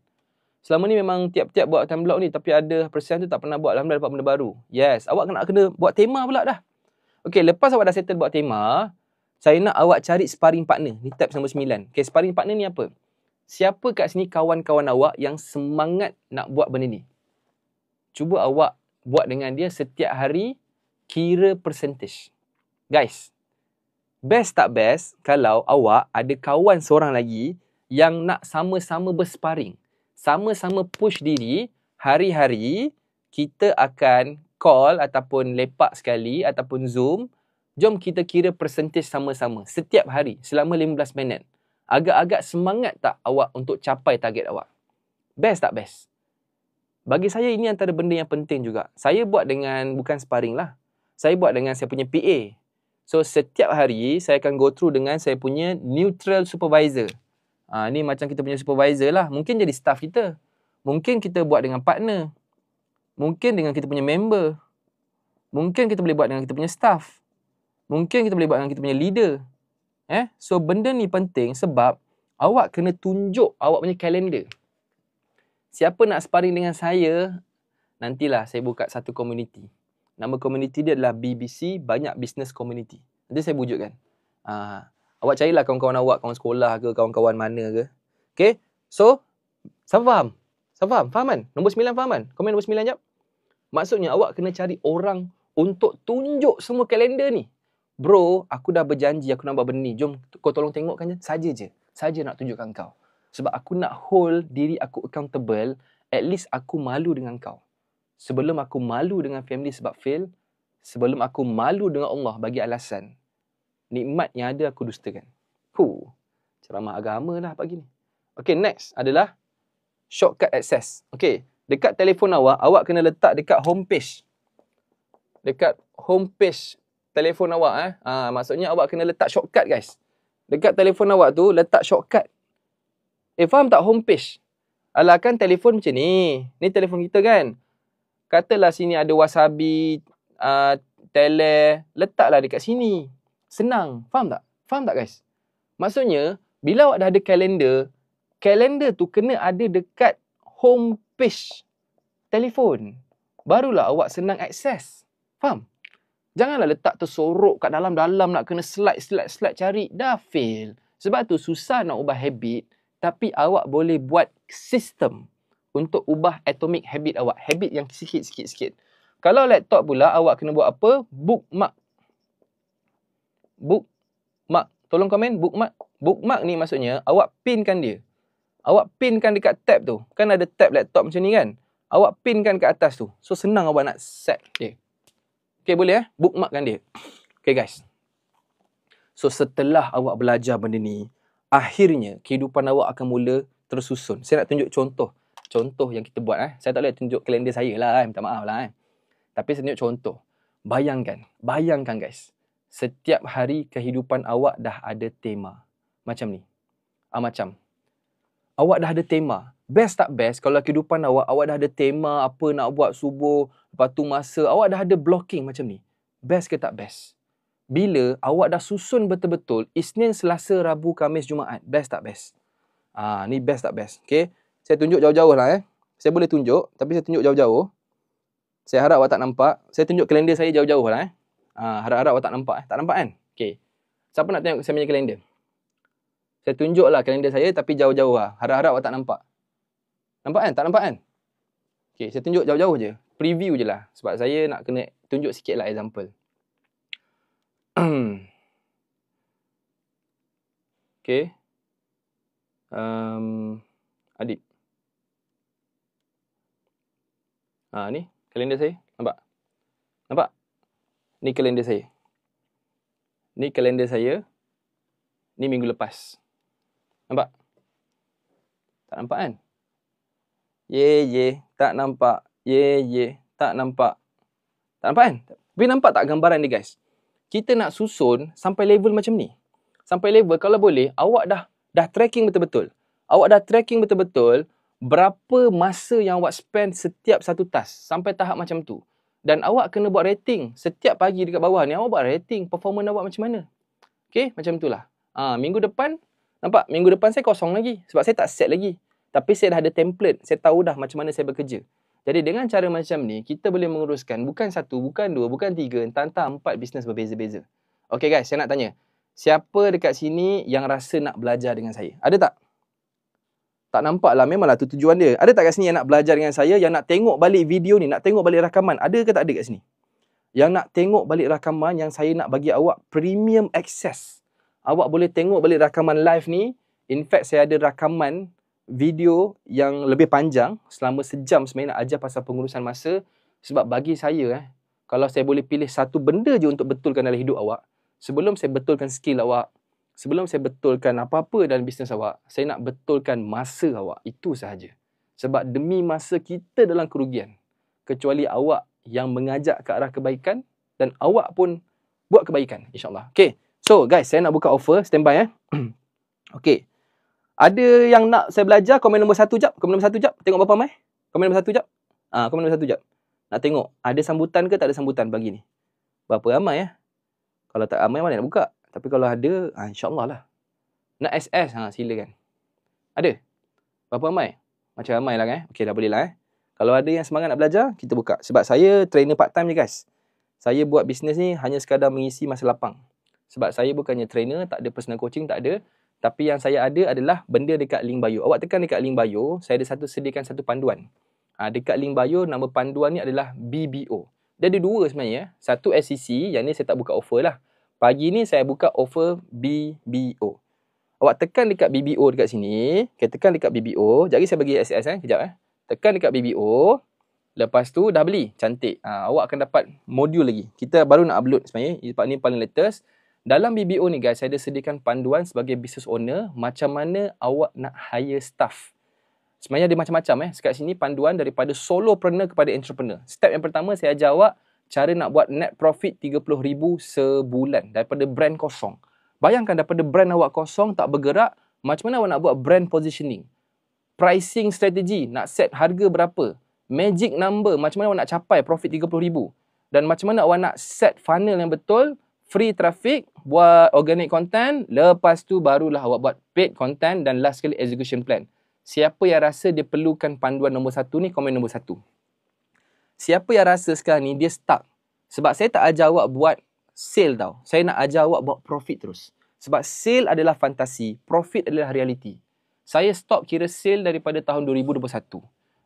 Selama ni memang tiap-tiap buat time block ni, tapi ada persen tu tak pernah buat. Alhamdulillah dapat benda baru. Yes, awak kena buat tema pula dah. Okay, lepas awak dah settle buat tema, saya nak awak cari sparring partner. Ni tab nombor 9. Okay, sparring partner ni apa? Siapa kat sini kawan-kawan awak yang semangat nak buat benda ni? Cuba awak buat dengan dia setiap hari, kira percentage. Guys, best tak best kalau awak ada kawan seorang lagi yang nak sama-sama bersparing. Sama-sama push diri, hari-hari kita akan call ataupun lepak sekali ataupun Zoom, jom kita kira persentage sama-sama setiap hari selama 15 minit. Agak-agak semangat tak awak untuk capai target awak? Best tak best? Bagi saya ini antara benda yang penting juga. Saya buat dengan, bukan sparring lah. Saya buat dengan saya punya PA. So setiap hari saya akan go through dengan saya punya neutral supervisor. Ni macam kita punya supervisor lah. Mungkin jadi staff kita. Mungkin kita buat dengan partner. Mungkin dengan kita punya member. Mungkin kita boleh buat dengan kita punya staff. Mungkin kita boleh buat dengan kita punya leader. So benda ni penting sebab awak kena tunjuk awak punya kalender. Siapa nak sparring dengan saya, nantilah saya buka satu community. Nama community dia adalah BBC, Banyak Business Community. Nanti saya wujudkan. Awak carilah kawan-kawan awak, kawan sekolah ke, kawan-kawan mana ke. Okay, so siapa faham? Siapa faham? Faham kan? Nombor 9 faham kan? Komen nombor 9 jap. Maksudnya awak kena cari orang untuk tunjuk semua kalender ni. Bro, aku dah berjanji aku nak buat benda ni. Jom kau tolong tengokkan je. Saja nak tunjukkan kau. Sebab aku nak hold diri aku accountable. At least aku malu dengan kau. Sebelum aku malu dengan family sebab fail. Sebelum aku malu dengan Allah bagi alasan. Nikmat yang ada aku dustakan. Ceramah agama lah pagi ni. Okay, next adalah shortcut access. Okay, dekat telefon awak, awak kena letak dekat homepage. Dekat homepage telefon awak. Maksudnya awak kena letak shortcut guys. Dekat telefon awak tu letak shortcut. Faham tak homepage? Alah kan telefon macam ni. Ni telefon kita kan. Katalah sini ada Wasabi, Tele. Letaklah dekat sini. Senang. Faham tak? Faham tak guys? Maksudnya, bila awak dah ada kalender tu kena ada dekat homepage telefon. Barulah awak senang akses. Faham? Janganlah letak tersorok kat dalam-dalam nak kena slide cari. Dah fail. Sebab tu susah nak ubah habit. Tapi awak boleh buat sistem untuk ubah atomic habit awak. Habit yang sikit. Kalau laptop pula, awak kena buat apa? Bookmark. Tolong komen, bookmark. Bookmark ni maksudnya, awak pinkan dia. Awak pinkan dekat tab tu. Kan ada tab laptop macam ni kan? Awak pinkan kat atas tu. So, senang awak nak set dia. Okay, boleh bookmarkkan dia. Okay guys. So, setelah awak belajar benda ni, akhirnya kehidupan awak akan mula tersusun. Saya nak tunjuk contoh yang kita buat. Saya tak boleh tunjuk kalender saya lah. Minta maaf lah. Tapi saya tunjuk contoh. Bayangkan guys. Setiap hari kehidupan awak dah ada tema. Macam ni. Macam. Awak dah ada tema. Best tak best kalau kehidupan awak dah ada tema apa nak buat subuh. Lepas tu masa awak dah ada blocking macam ni. Best ke tak best? Bila awak dah susun betul-betul, Isnin, Selasa, Rabu, Khamis, Jumaat. Best tak best? Ni best tak best? Okay. Saya tunjuk jauh-jauh lah. Saya boleh tunjuk, tapi saya tunjuk jauh-jauh. Saya harap awak tak nampak. Saya tunjuk kalender saya jauh-jauh lah. Harap-harap awak tak nampak. Tak nampak kan? Okay. Siapa nak tengok saya punya kalender? Saya tunjuk lah kalender saya, tapi jauh-jauh lah. Harap-harap awak tak nampak. Nampak kan? Tak nampak kan? Okay. Saya tunjuk jauh-jauh je. Preview je lah. Sebab saya nak kena tunjuk sikit lah example. Okay. Adib. Ni kalender saya. Nampak? Nampak? Ni kalender saya. Ni kalender saya. Ni minggu lepas. Nampak? Tak nampak kan? Tak nampak. Tak nampak. Tak nampak kan? Tapi nampak tak gambaran ni guys? Kita nak susun sampai level macam ni. Sampai level kalau boleh, awak dah tracking betul-betul. Awak dah tracking betul-betul berapa masa yang awak spend setiap satu task. Sampai tahap macam tu. Dan awak kena buat rating. Setiap pagi dekat bawah ni, awak buat rating. Performance awak macam mana. Okay, macam itulah. Minggu depan, nampak? Minggu depan saya kosong lagi. Sebab saya tak set lagi. Tapi saya dah ada template. Saya tahu dah macam mana saya bekerja. Jadi dengan cara macam ni, kita boleh menguruskan bukan 1, bukan 2, bukan 3, entah 4 bisnes berbeza-beza. Okay guys, saya nak tanya. Siapa dekat sini yang rasa nak belajar dengan saya? Ada tak? Tak nampak lah, memanglah tu tujuan dia. Ada tak kat sini yang nak belajar dengan saya, yang nak tengok balik video ni, nak tengok balik rakaman? Ada ke tak ada kat sini? Yang nak tengok balik rakaman yang saya nak bagi awak premium access. Awak boleh tengok balik rakaman live ni. In fact, saya ada rakaman video yang lebih panjang selama sejam sebenarnya nak ajar pasal pengurusan masa. Sebab bagi saya, kalau saya boleh pilih satu benda je untuk betulkan dalam hidup awak, sebelum saya betulkan skill awak, sebelum saya betulkan apa-apa dalam bisnes awak, saya nak betulkan masa awak. Itu sahaja. Sebab demi masa kita dalam kerugian. Kecuali awak yang mengajak ke arah kebaikan dan awak pun buat kebaikan, insyaAllah. Okay. So guys, saya nak buka offer. Standby Okay. Ada yang nak saya belajar, komen nombor 1 jap. Komen nombor 1 jap. Tengok berapa ramai. Komen nombor 1 jap. Komen nombor 1 jap. Nak tengok ada sambutan ke tak ada sambutan pagi ni. Berapa ramai Kalau tak ramai mana nak buka. Tapi kalau ada, insyaAllah lah. Nak SS, silakan. Ada? Berapa ramai? Macam ramai lah Okay, dah boleh lah Kalau ada yang semangat nak belajar, kita buka. Sebab saya trainer part time je guys. Saya buat bisnes ni hanya sekadar mengisi masa lapang. Sebab saya bukannya trainer, tak ada personal coaching, tak ada. Tapi yang saya ada adalah benda dekat link bio. Awak tekan dekat link bio, saya ada sediakan satu panduan. Dekat link bio, nama panduan ni adalah BBO. Dia ada dua sebenarnya. Satu SEC, yang ni saya tak buka offer lah. Pagi ni saya buka offer BBO. Awak tekan dekat BBO dekat sini. Okay, tekan dekat BBO. Jadi saya bagi SS kejap Tekan dekat BBO. Lepas tu dah beli. Cantik. Awak akan dapat modul lagi. Kita baru nak upload sebenarnya. Ini paling latest. Dalam BBO ni guys, saya ada sediakan panduan sebagai business owner. Macam mana awak nak hire staff. Sebenarnya ada macam-macam Sekat sini panduan daripada solopreneur kepada entrepreneur. Step yang pertama, saya ajar awak cara nak buat net profit 30,000 sebulan. Daripada brand kosong. Bayangkan daripada brand awak kosong, tak bergerak. Macam mana awak nak buat brand positioning. Pricing strategy, nak set harga berapa. Magic number, macam mana awak nak capai profit 30,000. Dan macam mana awak nak set funnel yang betul. Free traffic, buat organic content, lepas tu barulah awak buat paid content dan last sekali execution plan. Siapa yang rasa dia perlukan panduan nombor 1 ni, komen nombor 1. Siapa yang rasa sekarang ni dia stuck? Sebab saya tak ajar awak buat sale tau. Saya nak ajar awak buat profit terus. Sebab sale adalah fantasi, profit adalah reality. Saya stop kira sale daripada tahun 2021.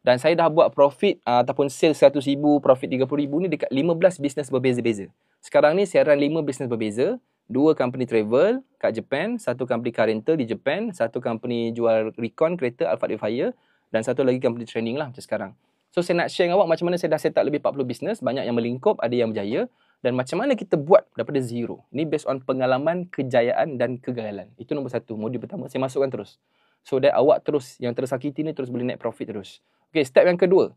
Dan saya dah buat profit ataupun sale 100,000, profit 30,000 ni dekat 15 bisnes berbeza-beza. Sekarang ni saya run 5 bisnes berbeza. 2 company travel kat Japan, 1 company car rental di Japan, 1 company jual recon kereta Alphard Fire dan 1 lagi company training lah macam sekarang. So saya nak share dengan awak macam mana saya dah set up lebih 40 bisnes, banyak yang melingkup, ada yang berjaya dan macam mana kita buat daripada zero. Ni based on pengalaman, kejayaan dan kegagalan. Itu nombor 1, modul pertama. Saya masukkan terus. So that awak terus, yang tersakiti ni terus boleh net profit terus. Okay, step yang kedua.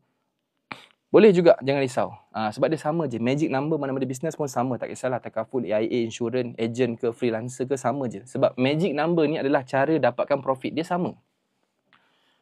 Boleh juga, jangan risau. Sebab dia sama je. Magic number mana-mana bisnes pun sama. Tak kisahlah takaful, AIA, insurance, agent ke, freelancer ke, sama je. Sebab magic number ni adalah cara dapatkan profit. Dia sama.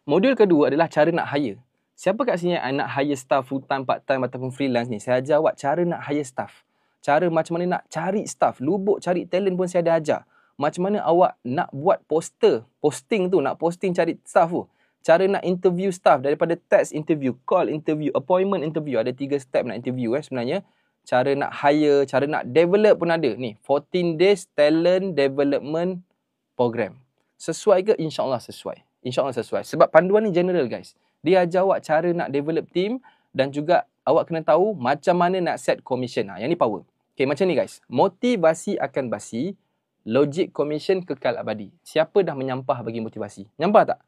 Modul kedua adalah cara nak hire. Siapa kat sini yang nak hire staff full time, part time ataupun freelance ni? Saya ajar awak cara nak hire staff. Cara macam mana nak cari staff. Lubuk cari talent pun saya ada ajar. Macam mana awak nak buat poster. Posting tu, nak posting cari staff tu. Cara nak interview staff daripada text interview, call interview, appointment interview. Ada 3 step nak interview sebenarnya. Cara nak hire, cara nak develop pun ada. Ni, 14 days talent development program. Sesuai ke? InsyaAllah sesuai. InsyaAllah sesuai. Sebab panduan ni general guys. Dia ajar awak cara nak develop team dan juga awak kena tahu macam mana nak set commission. Yang ni power. Okay, macam ni guys. Motivasi akan basi, logic commission kekal abadi. Siapa dah menyampah bagi motivasi? Nyampah tak?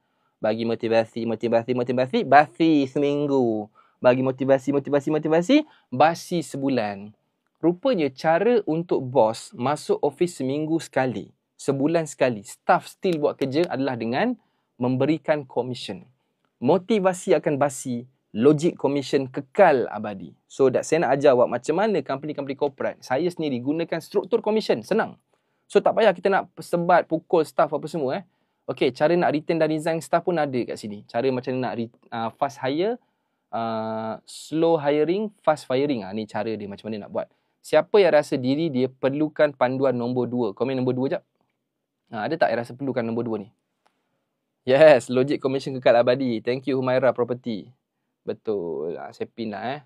Bagi motivasi, basi seminggu. Bagi motivasi, basi sebulan. Rupanya cara untuk bos masuk office seminggu sekali, sebulan sekali, staff still buat kerja adalah dengan memberikan commission. Motivasi akan basi, logic commission kekal abadi. So, saya nak ajar awak macam mana company-company corporate, saya sendiri gunakan struktur commission. Senang. So, tak payah kita nak sebat, pukul staff apa semua. Okey, cara nak retain dan resign staff pun ada kat sini. Cara macam nak fast hire, slow hiring, fast firing. Ni cara dia macam mana nak buat. Siapa yang rasa diri dia perlukan panduan nombor 2? Komen nombor 2 jap. Ada tak yang rasa perlukan nombor 2 ni? Yes, logic commission kekal abadi. Thank you Humaira Property. Betul. Saya pin lah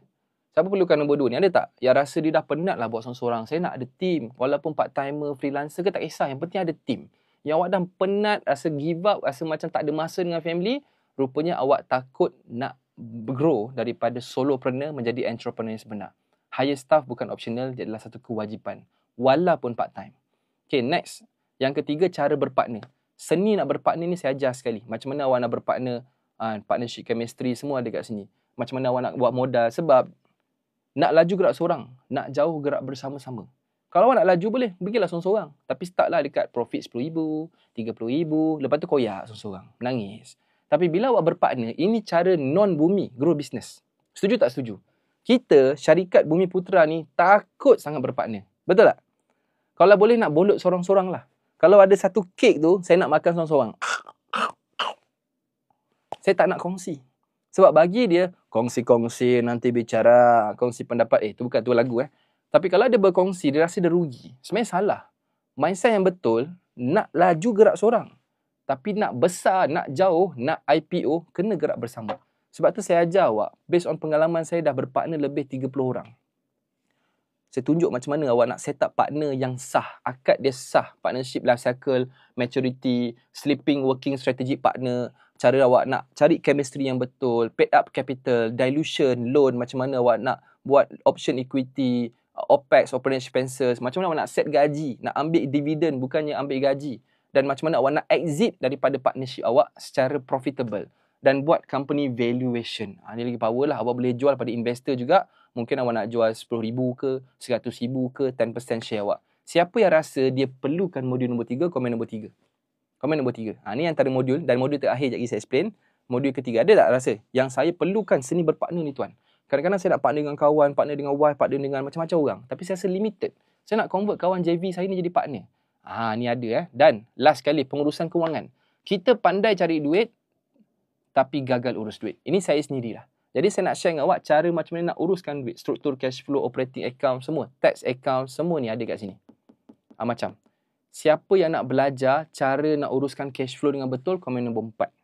Siapa perlukan nombor 2 ni? Ada tak? Yang rasa dia dah penat lah buat seorang-seorang. Saya nak ada team. Walaupun part-timer, freelancer ke tak kisah. Yang penting ada team. Yang awak dah penat, rasa give up, rasa macam tak ada masa dengan family, rupanya awak takut nak grow daripada solopreneur menjadi entrepreneur yang sebenar. Hire staff bukan optional, dia adalah satu kewajipan. Walaupun part-time. Okay, next. Yang ketiga, cara berpartner. Seni nak berpartner ni saya ajar sekali. Macam mana awak nak berpartner, partnership chemistry, semua ada kat sini. Macam mana awak nak buat modal. Sebab Nak laju gerak seorang, nak jauh gerak bersama-sama. Kalau awak nak laju boleh, pergilah seorang-seorang. Tapi startlah dekat profit RM10,000, RM30,000, lepas tu koyak seorang-seorang, menangis. Tapi bila awak berpartner, ini cara non-bumi grow business. Setuju tak setuju? Kita, syarikat Bumi Putra ni takut sangat berpartner. Betul tak? Kalau boleh nak bolot seorang-seorang lah. Kalau ada satu kek tu, saya nak makan seorang-seorang. Saya tak nak kongsi. Sebab bagi dia, kongsi-kongsi, nanti bicara, kongsi pendapat. Tu bukan tu lagu Tapi kalau dia berkongsi, dia rasa dia rugi. Sebenarnya salah. Mindset yang betul, nak laju gerak seorang. Tapi nak besar, nak jauh, nak IPO, kena gerak bersama. Sebab tu saya ajar awak, based on pengalaman saya dah berpartner lebih 30 orang. Saya tunjuk macam mana awak nak set up partner yang sah. Akad dia sah. Partnership life cycle, maturity, sleeping working strategic partner. Cara awak nak cari chemistry yang betul, paid up capital, dilution, loan, macam mana awak nak buat option equity, OPEX, operating expenses, macam mana awak nak set gaji, nak ambil dividen bukannya ambil gaji, dan macam mana awak nak exit daripada partnership awak secara profitable dan buat company valuation. Ini lagi power lah. Awak boleh jual pada investor juga. Mungkin awak nak jual RM10,000 ke, RM100,000 ke, 10% share awak. Siapa yang rasa dia perlukan modul nombor 3, komen nombor 3. Komen nombor 3. Ni antara modul, dan modul terakhir sekejap lagi saya explain. Modul ketiga, ada tak rasa yang saya perlukan seni berpartner ni tuan? Kadang-kadang saya nak partner dengan kawan, partner dengan wife, partner dengan macam-macam orang. Tapi saya rasa limited. Saya nak convert kawan JV saya ni jadi partner. Ni ada Dan last sekali, pengurusan kewangan. Kita pandai cari duit, tapi gagal urus duit. Ini saya sendirilah. Jadi saya nak share dengan awak cara macam mana nak uruskan duit. Struktur cash flow, operating account, semua. Tax account, semua ni ada kat sini. Macam. Siapa yang nak belajar cara nak uruskan cash flow dengan betul, komen nombor 4.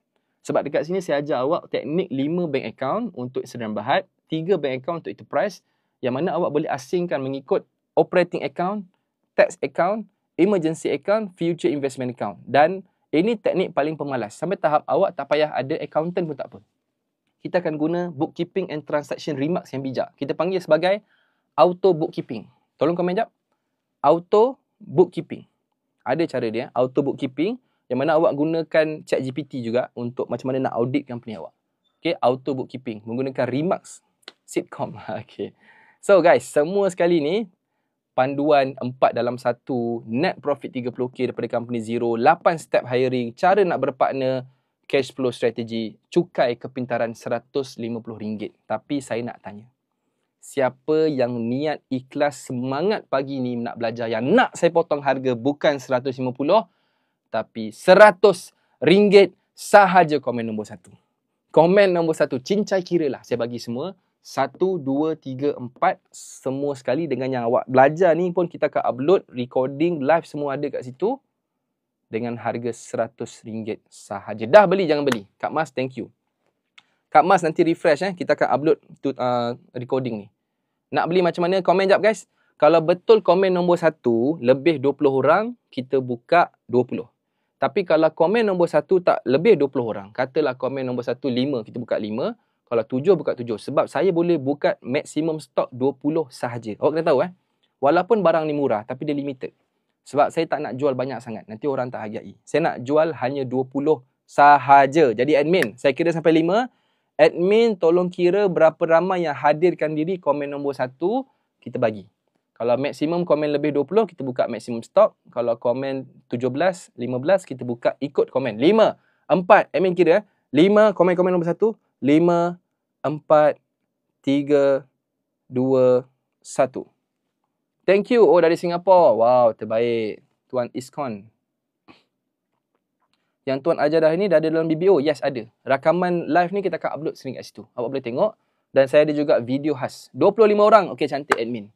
Sebab dekat sini saya ajar awak teknik 5 bank account untuk Sdn Bhd, 3 bank account untuk enterprise, yang mana awak boleh asingkan mengikut operating account, tax account, emergency account, future investment account. Dan ini teknik paling pemalas. Sampai tahap awak tak payah ada accountant pun tak apa. Kita akan guna bookkeeping and transaction remarks yang bijak. Kita panggil sebagai auto bookkeeping. Tolong komen jap. Auto bookkeeping. Ada cara dia, auto bookkeeping, yang mana awak gunakan ChatGPT juga untuk macam mana nak audit company awak. Okay, auto bookkeeping. Menggunakan remarks sitcom. Okay. So guys, semua sekali ni, panduan 4 dalam 1, net profit 30k daripada company zero, 8 step hiring, cara nak berpartner, cash flow strategy, cukai kepintaran RM150. Tapi saya nak tanya, siapa yang niat ikhlas semangat pagi ni nak belajar, yang nak saya potong harga bukan 150, tapi RM100 sahaja, komen nombor 1. Komen nombor 1, cincai kira lah. Saya bagi semua 1, 2, 3, 4 semua sekali. Dengan yang awak belajar ni pun kita akan upload recording live, semua ada kat situ, dengan harga RM100 sahaja. Dah beli jangan beli. Kak Mas, thank you. Kak Mas nanti refresh kita akan upload recording ni. Nak beli macam mana? Komen jap guys. Kalau betul komen nombor 1 lebih 20 orang, kita buka 20. Tapi kalau komen nombor 1 tak lebih 20 orang, katalah komen nombor 1 5, kita buka 5. Kalau 7 buka 7. Sebab saya boleh buka maksimum stok 20 sahaja. Awak kena tahu walaupun barang ni murah tapi dia limited. Sebab saya tak nak jual banyak sangat. Nanti orang tak hargai. Saya nak jual hanya 20 sahaja. Jadi admin, saya kira sampai 5. Admin tolong kira berapa ramai yang hadirkan diri komen nombor 1, kita bagi. Kalau maksimum komen lebih 20, kita buka maksimum stok. Kalau komen 17, 15, kita buka ikut komen. 5, 4, admin kira 5, komen nombor 1. 5, 4, 3, 2, 1. Thank you. Oh, dari Singapura. Wow, terbaik. Tuan Iskon. Yang Tuan ajar dah ini dah ada dalam BBO? Yes, ada. Rakaman live ni kita akan upload sering kat situ. Awak boleh tengok. Dan saya ada juga video khas. 25 orang. Okey, cantik admin.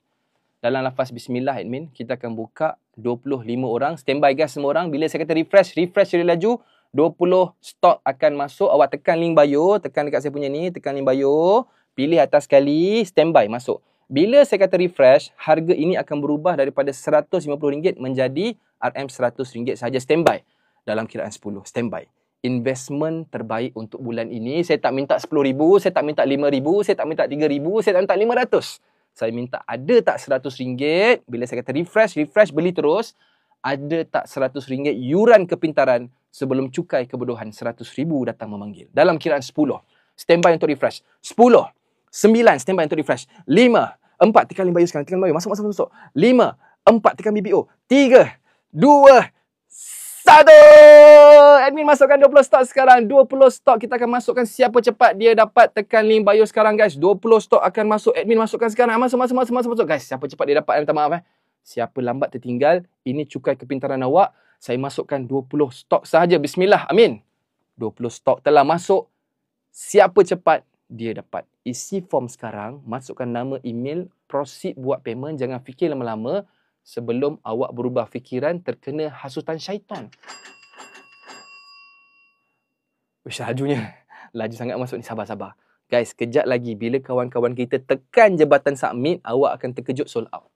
Dalam lafaz bismillah admin, kita akan buka 25 orang. Standby guys semua orang. Bila saya kata refresh jadi laju. 20 stok akan masuk. Awak tekan link bio. Tekan dekat saya punya ni. Tekan link bio. Pilih atas sekali. Standby masuk. Bila saya kata refresh, harga ini akan berubah daripada RM150 menjadi RM100 sahaja. Standby. Dalam kiraan 10. Standby. Investment terbaik untuk bulan ini. Saya tak minta RM10,000. Saya tak minta RM5,000. Saya tak minta RM3,000. Saya tak minta RM500. Saya minta ada tak RM100. Bila saya kata refresh, beli terus. Ada tak RM100 yuran kepintaran sebelum cukai kebodohan RM100,000 datang memanggil. Dalam kiraan 10. Standby untuk refresh. 10. 9. Standby untuk refresh. 5. 4, tekan link bio sekarang. Tekan bio. Masuk. 5, 4, tekan BBO. 3, 2, 1. Admin masukkan 20 stok sekarang. 20 stok kita akan masukkan. Siapa cepat dia dapat, tekan link bio sekarang guys. 20 stok akan masuk. Admin masukkan sekarang. Masuk. Guys, siapa cepat dia dapat. Minta maaf Siapa lambat tertinggal. Ini cukai kepintaran awak. Saya masukkan 20 stok sahaja. Bismillah. Amin. 20 stok telah masuk. Siapa cepat dia dapat. Isi form sekarang. Masukkan nama, email. Proceed buat payment. Jangan fikir lama-lama sebelum awak berubah fikiran terkena hasutan syaitan. Uish, lajunya. Laju sangat masuk ni. Sabar. Guys, kejap lagi bila kawan-kawan kita tekan je button submit, awak akan terkejut sold out.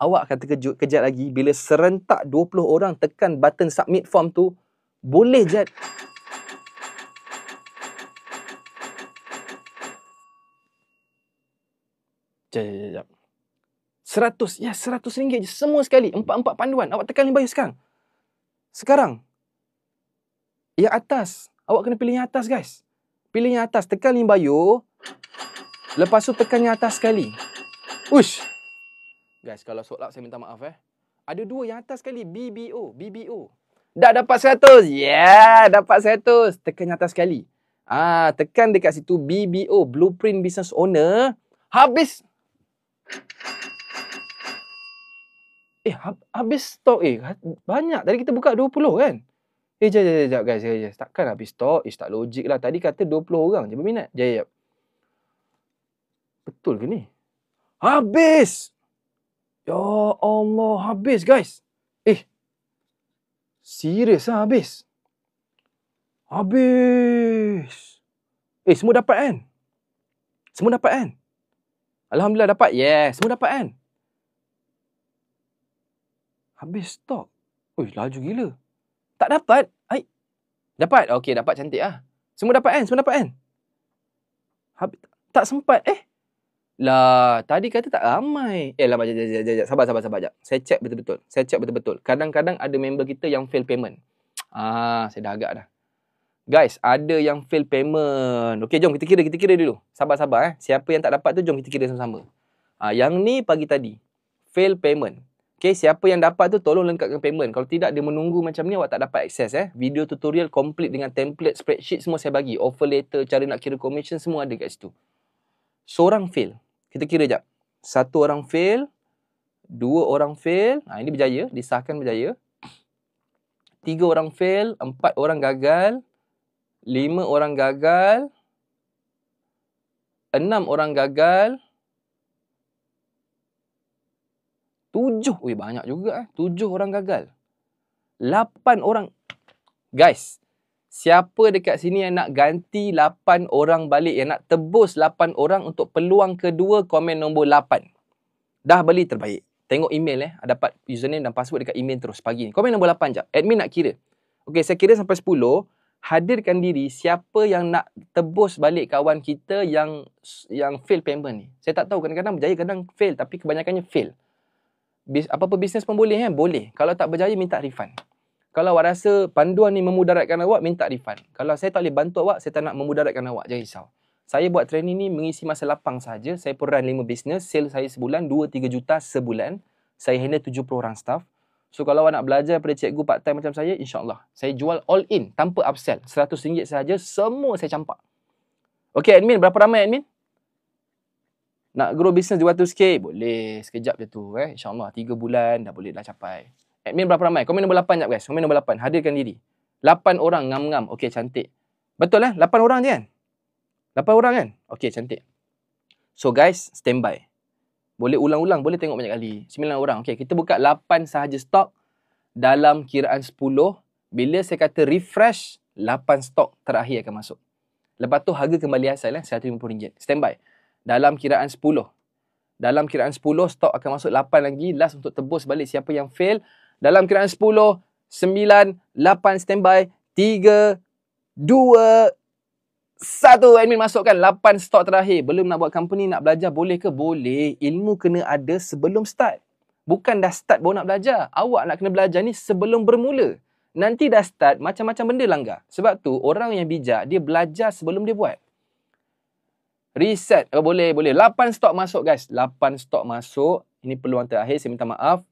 Awak akan terkejut kejap lagi bila serentak 20 orang tekan button submit form tu, boleh je. Sekejap. 100. Ya, RM100 je. Semua sekali. 4 panduan. Awak tekan link bio sekarang. Sekarang. Yang atas. Awak kena pilih yang atas, guys. Pilih yang atas. Tekan link bio. Lepas tu tekan yang atas sekali. Ush. Guys, kalau sold out saya minta maaf Ada 2 yang atas sekali. BBO. Dah dapat 100. Yeah, dapat 100. Tekan yang atas sekali. Tekan dekat situ BBO. Blueprint Business Owner. Habis. Habis stok banyak. Tadi kita buka 20 kan? Sekejap guys. Takkan habis stok? Tak logik lah. Tadi kata 20 orang je berminat. Sekejap. Betul ke ni? Habis! Ya Allah, habis guys. Serius habis. Habis. Semua dapat kan? Alhamdulillah dapat. Yeah, semua dapat kan? Habis stok. Laju gila. Tak dapat? Dapat? Okey, dapat cantik Semua dapat kan? Tak sempat. Lah, tadi kata tak ramai. Lama, jap. Sabar jap. Saya check betul-betul. Kadang-kadang ada member kita yang fail payment. Saya dah agak dah. Guys, ada yang fail payment. Okey, jom kita kira dulu. Sabar. Siapa yang tak dapat tu, jom kita kira sama-sama. Yang ni pagi tadi. Fail payment. Okay, siapa yang dapat tu tolong lengkapkan payment. Kalau tidak, dia menunggu macam ni, awak tak dapat akses. Video tutorial complete dengan template, spreadsheet semua saya bagi. Offer letter, cara nak kira commission, semua ada kat situ. Seorang fail. Kita kira jap. 1 orang fail. 2 orang fail. Ini berjaya. Disahkan berjaya. 3 orang fail. 4 orang gagal. 5 orang gagal. 6 orang gagal. 7. Banyak juga 7 orang gagal. 8 orang. Guys, siapa dekat sini yang nak ganti 8 orang balik, yang nak tebus 8 orang untuk peluang kedua, komen nombor 8. Dah beli terbaik. Tengok email dapat username dan password dekat email terus pagi ni. Komen nombor 8 jap. Admin nak kira. Okey, saya kira sampai 10. Hadirkan diri siapa yang nak tebus balik kawan kita yang fail payment ni. Saya tak tahu, kadang-kadang berjaya, kadang fail, tapi kebanyakannya fail. Apa-apa bisnes pun boleh boleh. Kalau tak berjaya, minta refund. Kalau awak rasa panduan ni memudaratkan awak, minta refund. Kalau saya tak boleh bantu awak, saya tak nak memudaratkan awak. Jangan risau. Saya buat training ni mengisi masa lapang saja. Saya pun run 5 bisnes. Sale saya sebulan 2-3 juta sebulan. Saya handle 70 orang staff. So kalau awak nak belajar daripada cikgu part time macam saya, insyaAllah. Saya jual all in tanpa upsell. RM100 sahaja, semua saya campak. Okey admin, berapa ramai admin? Nak grow business 200k? Boleh. Sekejap je tu. InsyaAllah 3 bulan dah boleh dah capai. Admin berapa ramai? Komen nombor 8 jap guys. Komen nombor 8. Hadirkan diri. 8 orang ngam-ngam. Okey, cantik. Betul 8 orang je kan? 8 orang kan? Okey, cantik. So guys, standby. Boleh ulang-ulang. Boleh tengok banyak kali. 9 orang. Okey, kita buka 8 sahaja stok dalam kiraan 10. Bila saya kata refresh, 8 stok terakhir akan masuk. Lepas tu harga kembali asal RM150. Standby. Dalam kiraan 10. Dalam kiraan 10, stok akan masuk 8 lagi. Last untuk tebus balik siapa yang fail. Dalam kiraan 10, 9, 8 standby. 3, 2, 1. Admin masukkan 8 stok terakhir. Belum nak buat company, nak belajar, boleh ke? Boleh. Ilmu kena ada sebelum start. Bukan dah start baru nak belajar. Awak nak kena belajar ni sebelum bermula. Nanti dah start, macam-macam benda langgar. Sebab tu, orang yang bijak, dia belajar sebelum dia buat. Reset. Oh, boleh. 8 stok masuk guys. 8 stok masuk. Ini peluang terakhir. Saya minta maaf.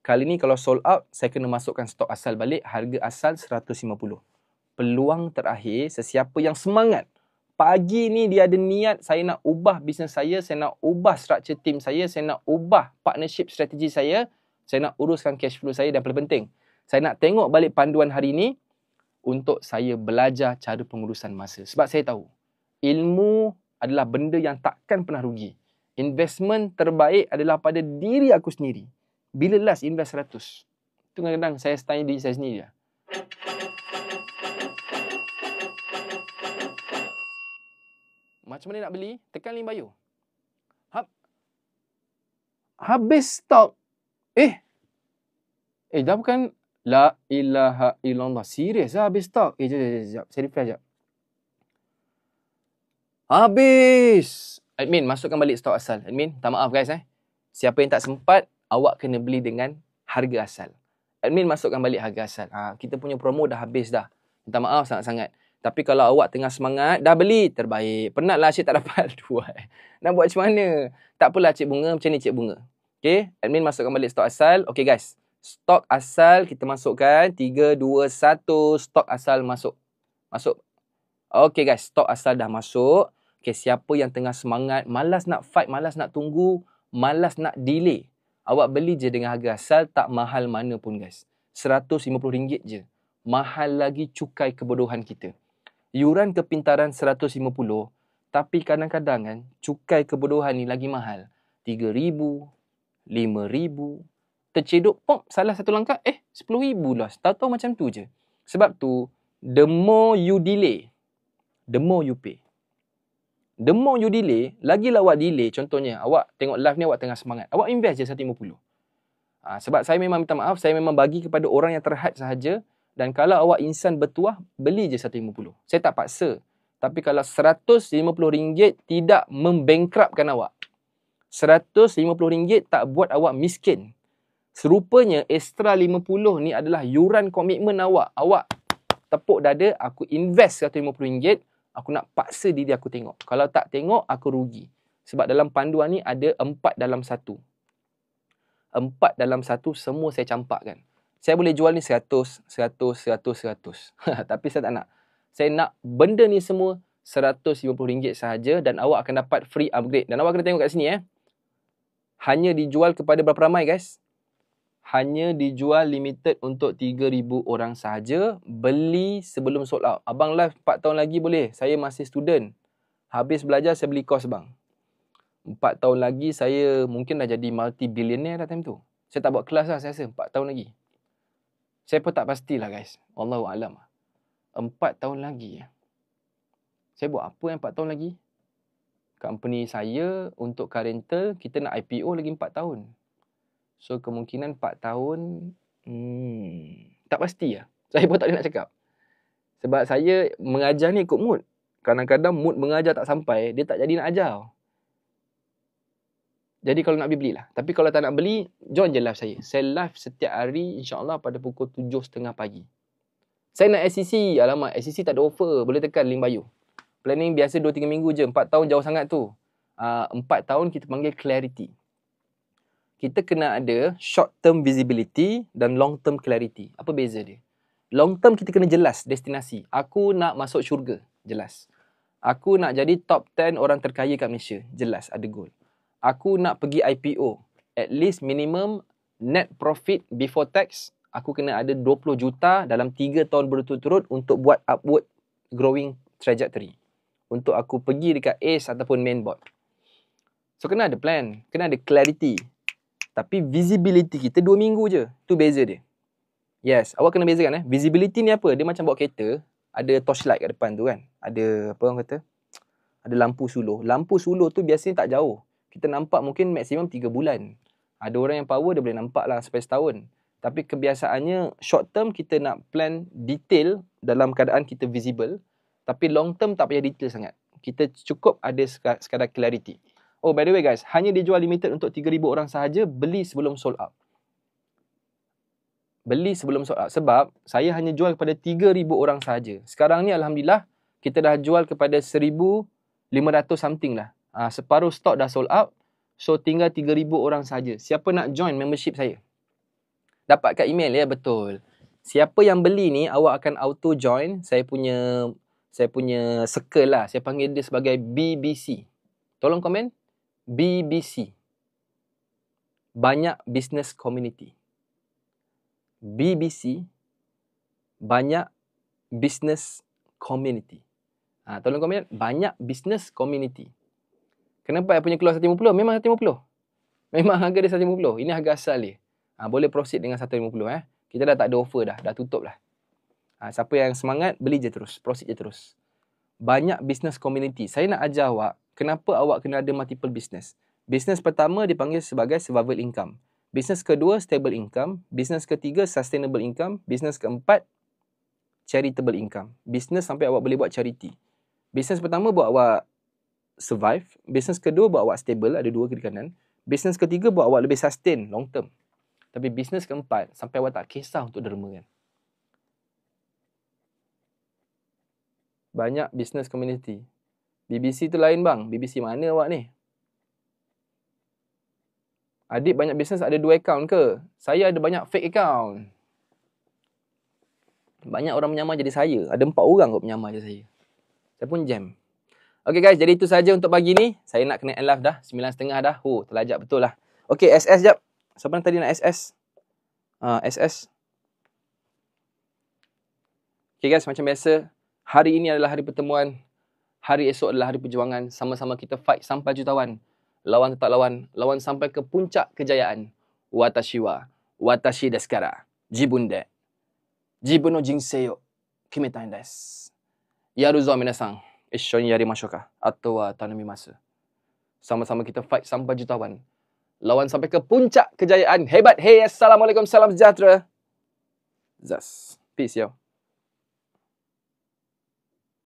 Kali ni kalau sold out, saya kena masukkan stok asal balik. Harga asal 150. Peluang terakhir, sesiapa yang semangat. Pagi ni dia ada niat, saya nak ubah bisnes saya nak ubah structure team saya nak ubah partnership strategi saya nak uruskan cash flow saya dan paling penting, saya nak tengok balik panduan hari ni untuk saya belajar cara pengurusan masa. Sebab saya tahu, ilmu adalah benda yang takkan pernah rugi. Investment terbaik adalah pada diri aku sendiri. Bila last invest 100? Itu kadang-kadang saya tanya diri saya sendiri. Macam mana nak beli? Tekan link bio. Habis stok. Dah bukan la ilaha illallah. Serius lah habis stok. Sekejap. Saya refresh sekejap. Habis. Admin, masukkan balik stok asal. Admin, tak maaf guys. Siapa yang tak sempat, awak kena beli dengan harga asal. Admin, masukkan balik harga asal. Kita punya promo dah habis dah. Minta maaf sangat-sangat. Tapi kalau awak tengah semangat, dah beli, terbaik. Penatlah cik tak dapat buat. Nak buat macam mana? Tak apalah cik Bunga, macam ni cik Bunga. Okay, admin masukkan balik stok asal. Okay guys, stok asal kita masukkan. 3, 2, 1, stok asal masuk. Okay guys, stok asal dah masuk. Okay, siapa yang tengah semangat, malas nak fight, malas nak tunggu, malas nak delay, awak beli je dengan harga asal, tak mahal mana pun guys. RM150 je. Mahal lagi cukai kebodohan kita. Yuran kepintaran 150, tapi kadang-kadang kan, cukai kebodohan ni lagi mahal. 3,000, 5,000. Tercedok, pop, salah satu langkah, 10,000 lah. Tahu-tahu macam tu je. Sebab tu, the more you delay, the more you pay. The more you delay, lagilah awak delay. Contohnya, awak tengok live ni, awak tengah semangat. Awak invest je 150. Sebab saya memang minta maaf, saya memang bagi kepada orang yang terhad sahaja. Dan kalau awak insan bertuah, beli je 150. Saya tak paksa. Tapi kalau RM150 tidak membankrupkan awak, RM150 tak buat awak miskin. Serupanya, extra 50 ni adalah yuran komitmen awak. Awak tepuk dada, aku invest RM150, aku nak paksa diri aku tengok. Kalau tak tengok, aku rugi. Sebab dalam panduan ni ada 4 dalam 1. 4 dalam 1 semua saya campakkan. Saya boleh jual ni 100. Tapi saya tak nak. Saya nak benda ni semua RM150 sahaja dan awak akan dapat free upgrade. Dan awak kena tengok kat sini hanya dijual kepada berapa ramai guys? Hanya dijual limited untuk 3,000 orang sahaja. Beli sebelum sold out. Abang live 4 tahun lagi boleh. Saya masih student. Habis belajar saya beli kos bang. 4 tahun lagi saya mungkin dah jadi multi-billionaire dah time tu. Saya tak buat kelas lah saya rasa 4 tahun lagi. Saya pun tak pastilah guys. Wallahualam. 4 tahun lagi. Saya buat apa yang 4 tahun lagi? Company saya untuk car rental, kita nak IPO lagi 4 tahun. So kemungkinan 4 tahun, tak pasti lah. Saya pun tak boleh nak cakap. Sebab saya mengajar ni ikut mood. Kadang-kadang mood mengajar tak sampai, dia tak jadi nak ajar. Jadi kalau nak belilah. Tapi kalau tak nak beli, join je live saya. Saya live setiap hari, insyaAllah pada pukul 7.30 pagi. Saya nak SEC. Alamak, SEC tak ada offer. Boleh tekan link bio. Planning biasa 2-3 minggu je. 4 tahun jauh sangat tu. 4 tahun kita panggil clarity. Kita kena ada short term visibility dan long term clarity. Apa beza dia? Long term kita kena jelas destinasi. Aku nak masuk syurga. Jelas. Aku nak jadi top 10 orang terkaya kat Malaysia. Jelas, ada goal. Aku nak pergi IPO. At least minimum net profit before tax. Aku kena ada 20 juta dalam 3 tahun berturut-turut untuk buat upward growing trajectory. Untuk aku pergi dekat ACE ataupun main board. So kena ada plan. Kena ada clarity. Tapi visibility kita 2 minggu je. Tu beza dia. Yes, awak kena bezakan Visibility ni apa? Dia macam bawa kereta, ada torchlight kat depan tu kan. Ada apa orang kata? Ada lampu suluh. Lampu suluh tu biasanya tak jauh. Kita nampak mungkin maksimum 3 bulan. Ada orang yang power dia boleh nampak lah sampai setahun. Tapi kebiasaannya short term kita nak plan detail dalam keadaan kita visible. Tapi long term tak payah detail sangat. Kita cukup ada sekadar clarity. Oh, by the way guys, hanya dijual limited untuk 3,000 orang sahaja. Beli sebelum sold out. Beli sebelum sold out. Sebab saya hanya jual kepada 3,000 orang sahaja. Sekarang ni Alhamdulillah, kita dah jual kepada 1,500 500 something lah. Separuh stok dah sold out. So tinggal 3,000 orang saja. Siapa nak join membership saya? Dapat kat email ya, betul. Siapa yang beli ni, awak akan auto join saya punya circle lah. Saya panggil dia sebagai BBC. Tolong komen. BBC. Banyak Business Community. BBC. Banyak Business Community. Tolong komen. Banyak Business Community. Kenapa saya punya keluar 150? Memang 150. Memang harga dia 150. Ini harga asal dia. Boleh proceed dengan 150. Kita dah tak ada offer dah. Dah tutup lah. Siapa yang semangat, beli je terus. Proceed je terus. Banyak Business Community. Saya nak ajar awak, kenapa awak kena ada multiple business. Business pertama dipanggil sebagai survival income. Business kedua, stable income. Business ketiga, sustainable income. Business keempat, charitable income. Business sampai awak boleh buat charity. Business pertama buat awak survive. Business kedua buat awak stable, ada 2 kiri kanan. Business ketiga buat awak lebih sustain long term. Tapi business keempat sampai awak tak kisah untuk derma kan. Banyak business community. BBC tu lain bang. BBC mana awak ni? Adik banyak business ada 2 account ke? Saya ada banyak fake account. Banyak orang menyamar jadi saya. Ada 4 orang kot menyamar jadi saya. Saya pun jam. Okay guys, jadi itu saja untuk pagi ni. Saya nak kena end live dah. 9.30 dah. Terlajak betul lah. Okay, SS jap. Siapa yang tadi nak SS? SS. Okay guys, macam biasa. Hari ini adalah hari pertemuan. Hari esok adalah hari perjuangan. Sama-sama kita fight sampai jutawan. Lawan tetap lawan. Lawan sampai ke puncak kejayaan. Watashi wa watashi desu kara. Jibun de. Jibun no jinsei o kimetai desu. Yaruzo minasan. Isshouni yarimashou ka. Ato wa tanamimasu. Sama-sama kita fight sampai jutawan. Lawan sampai ke puncak kejayaan. Hebat. Hey, assalamualaikum. Salam sejahtera. Zas. Peace, yo.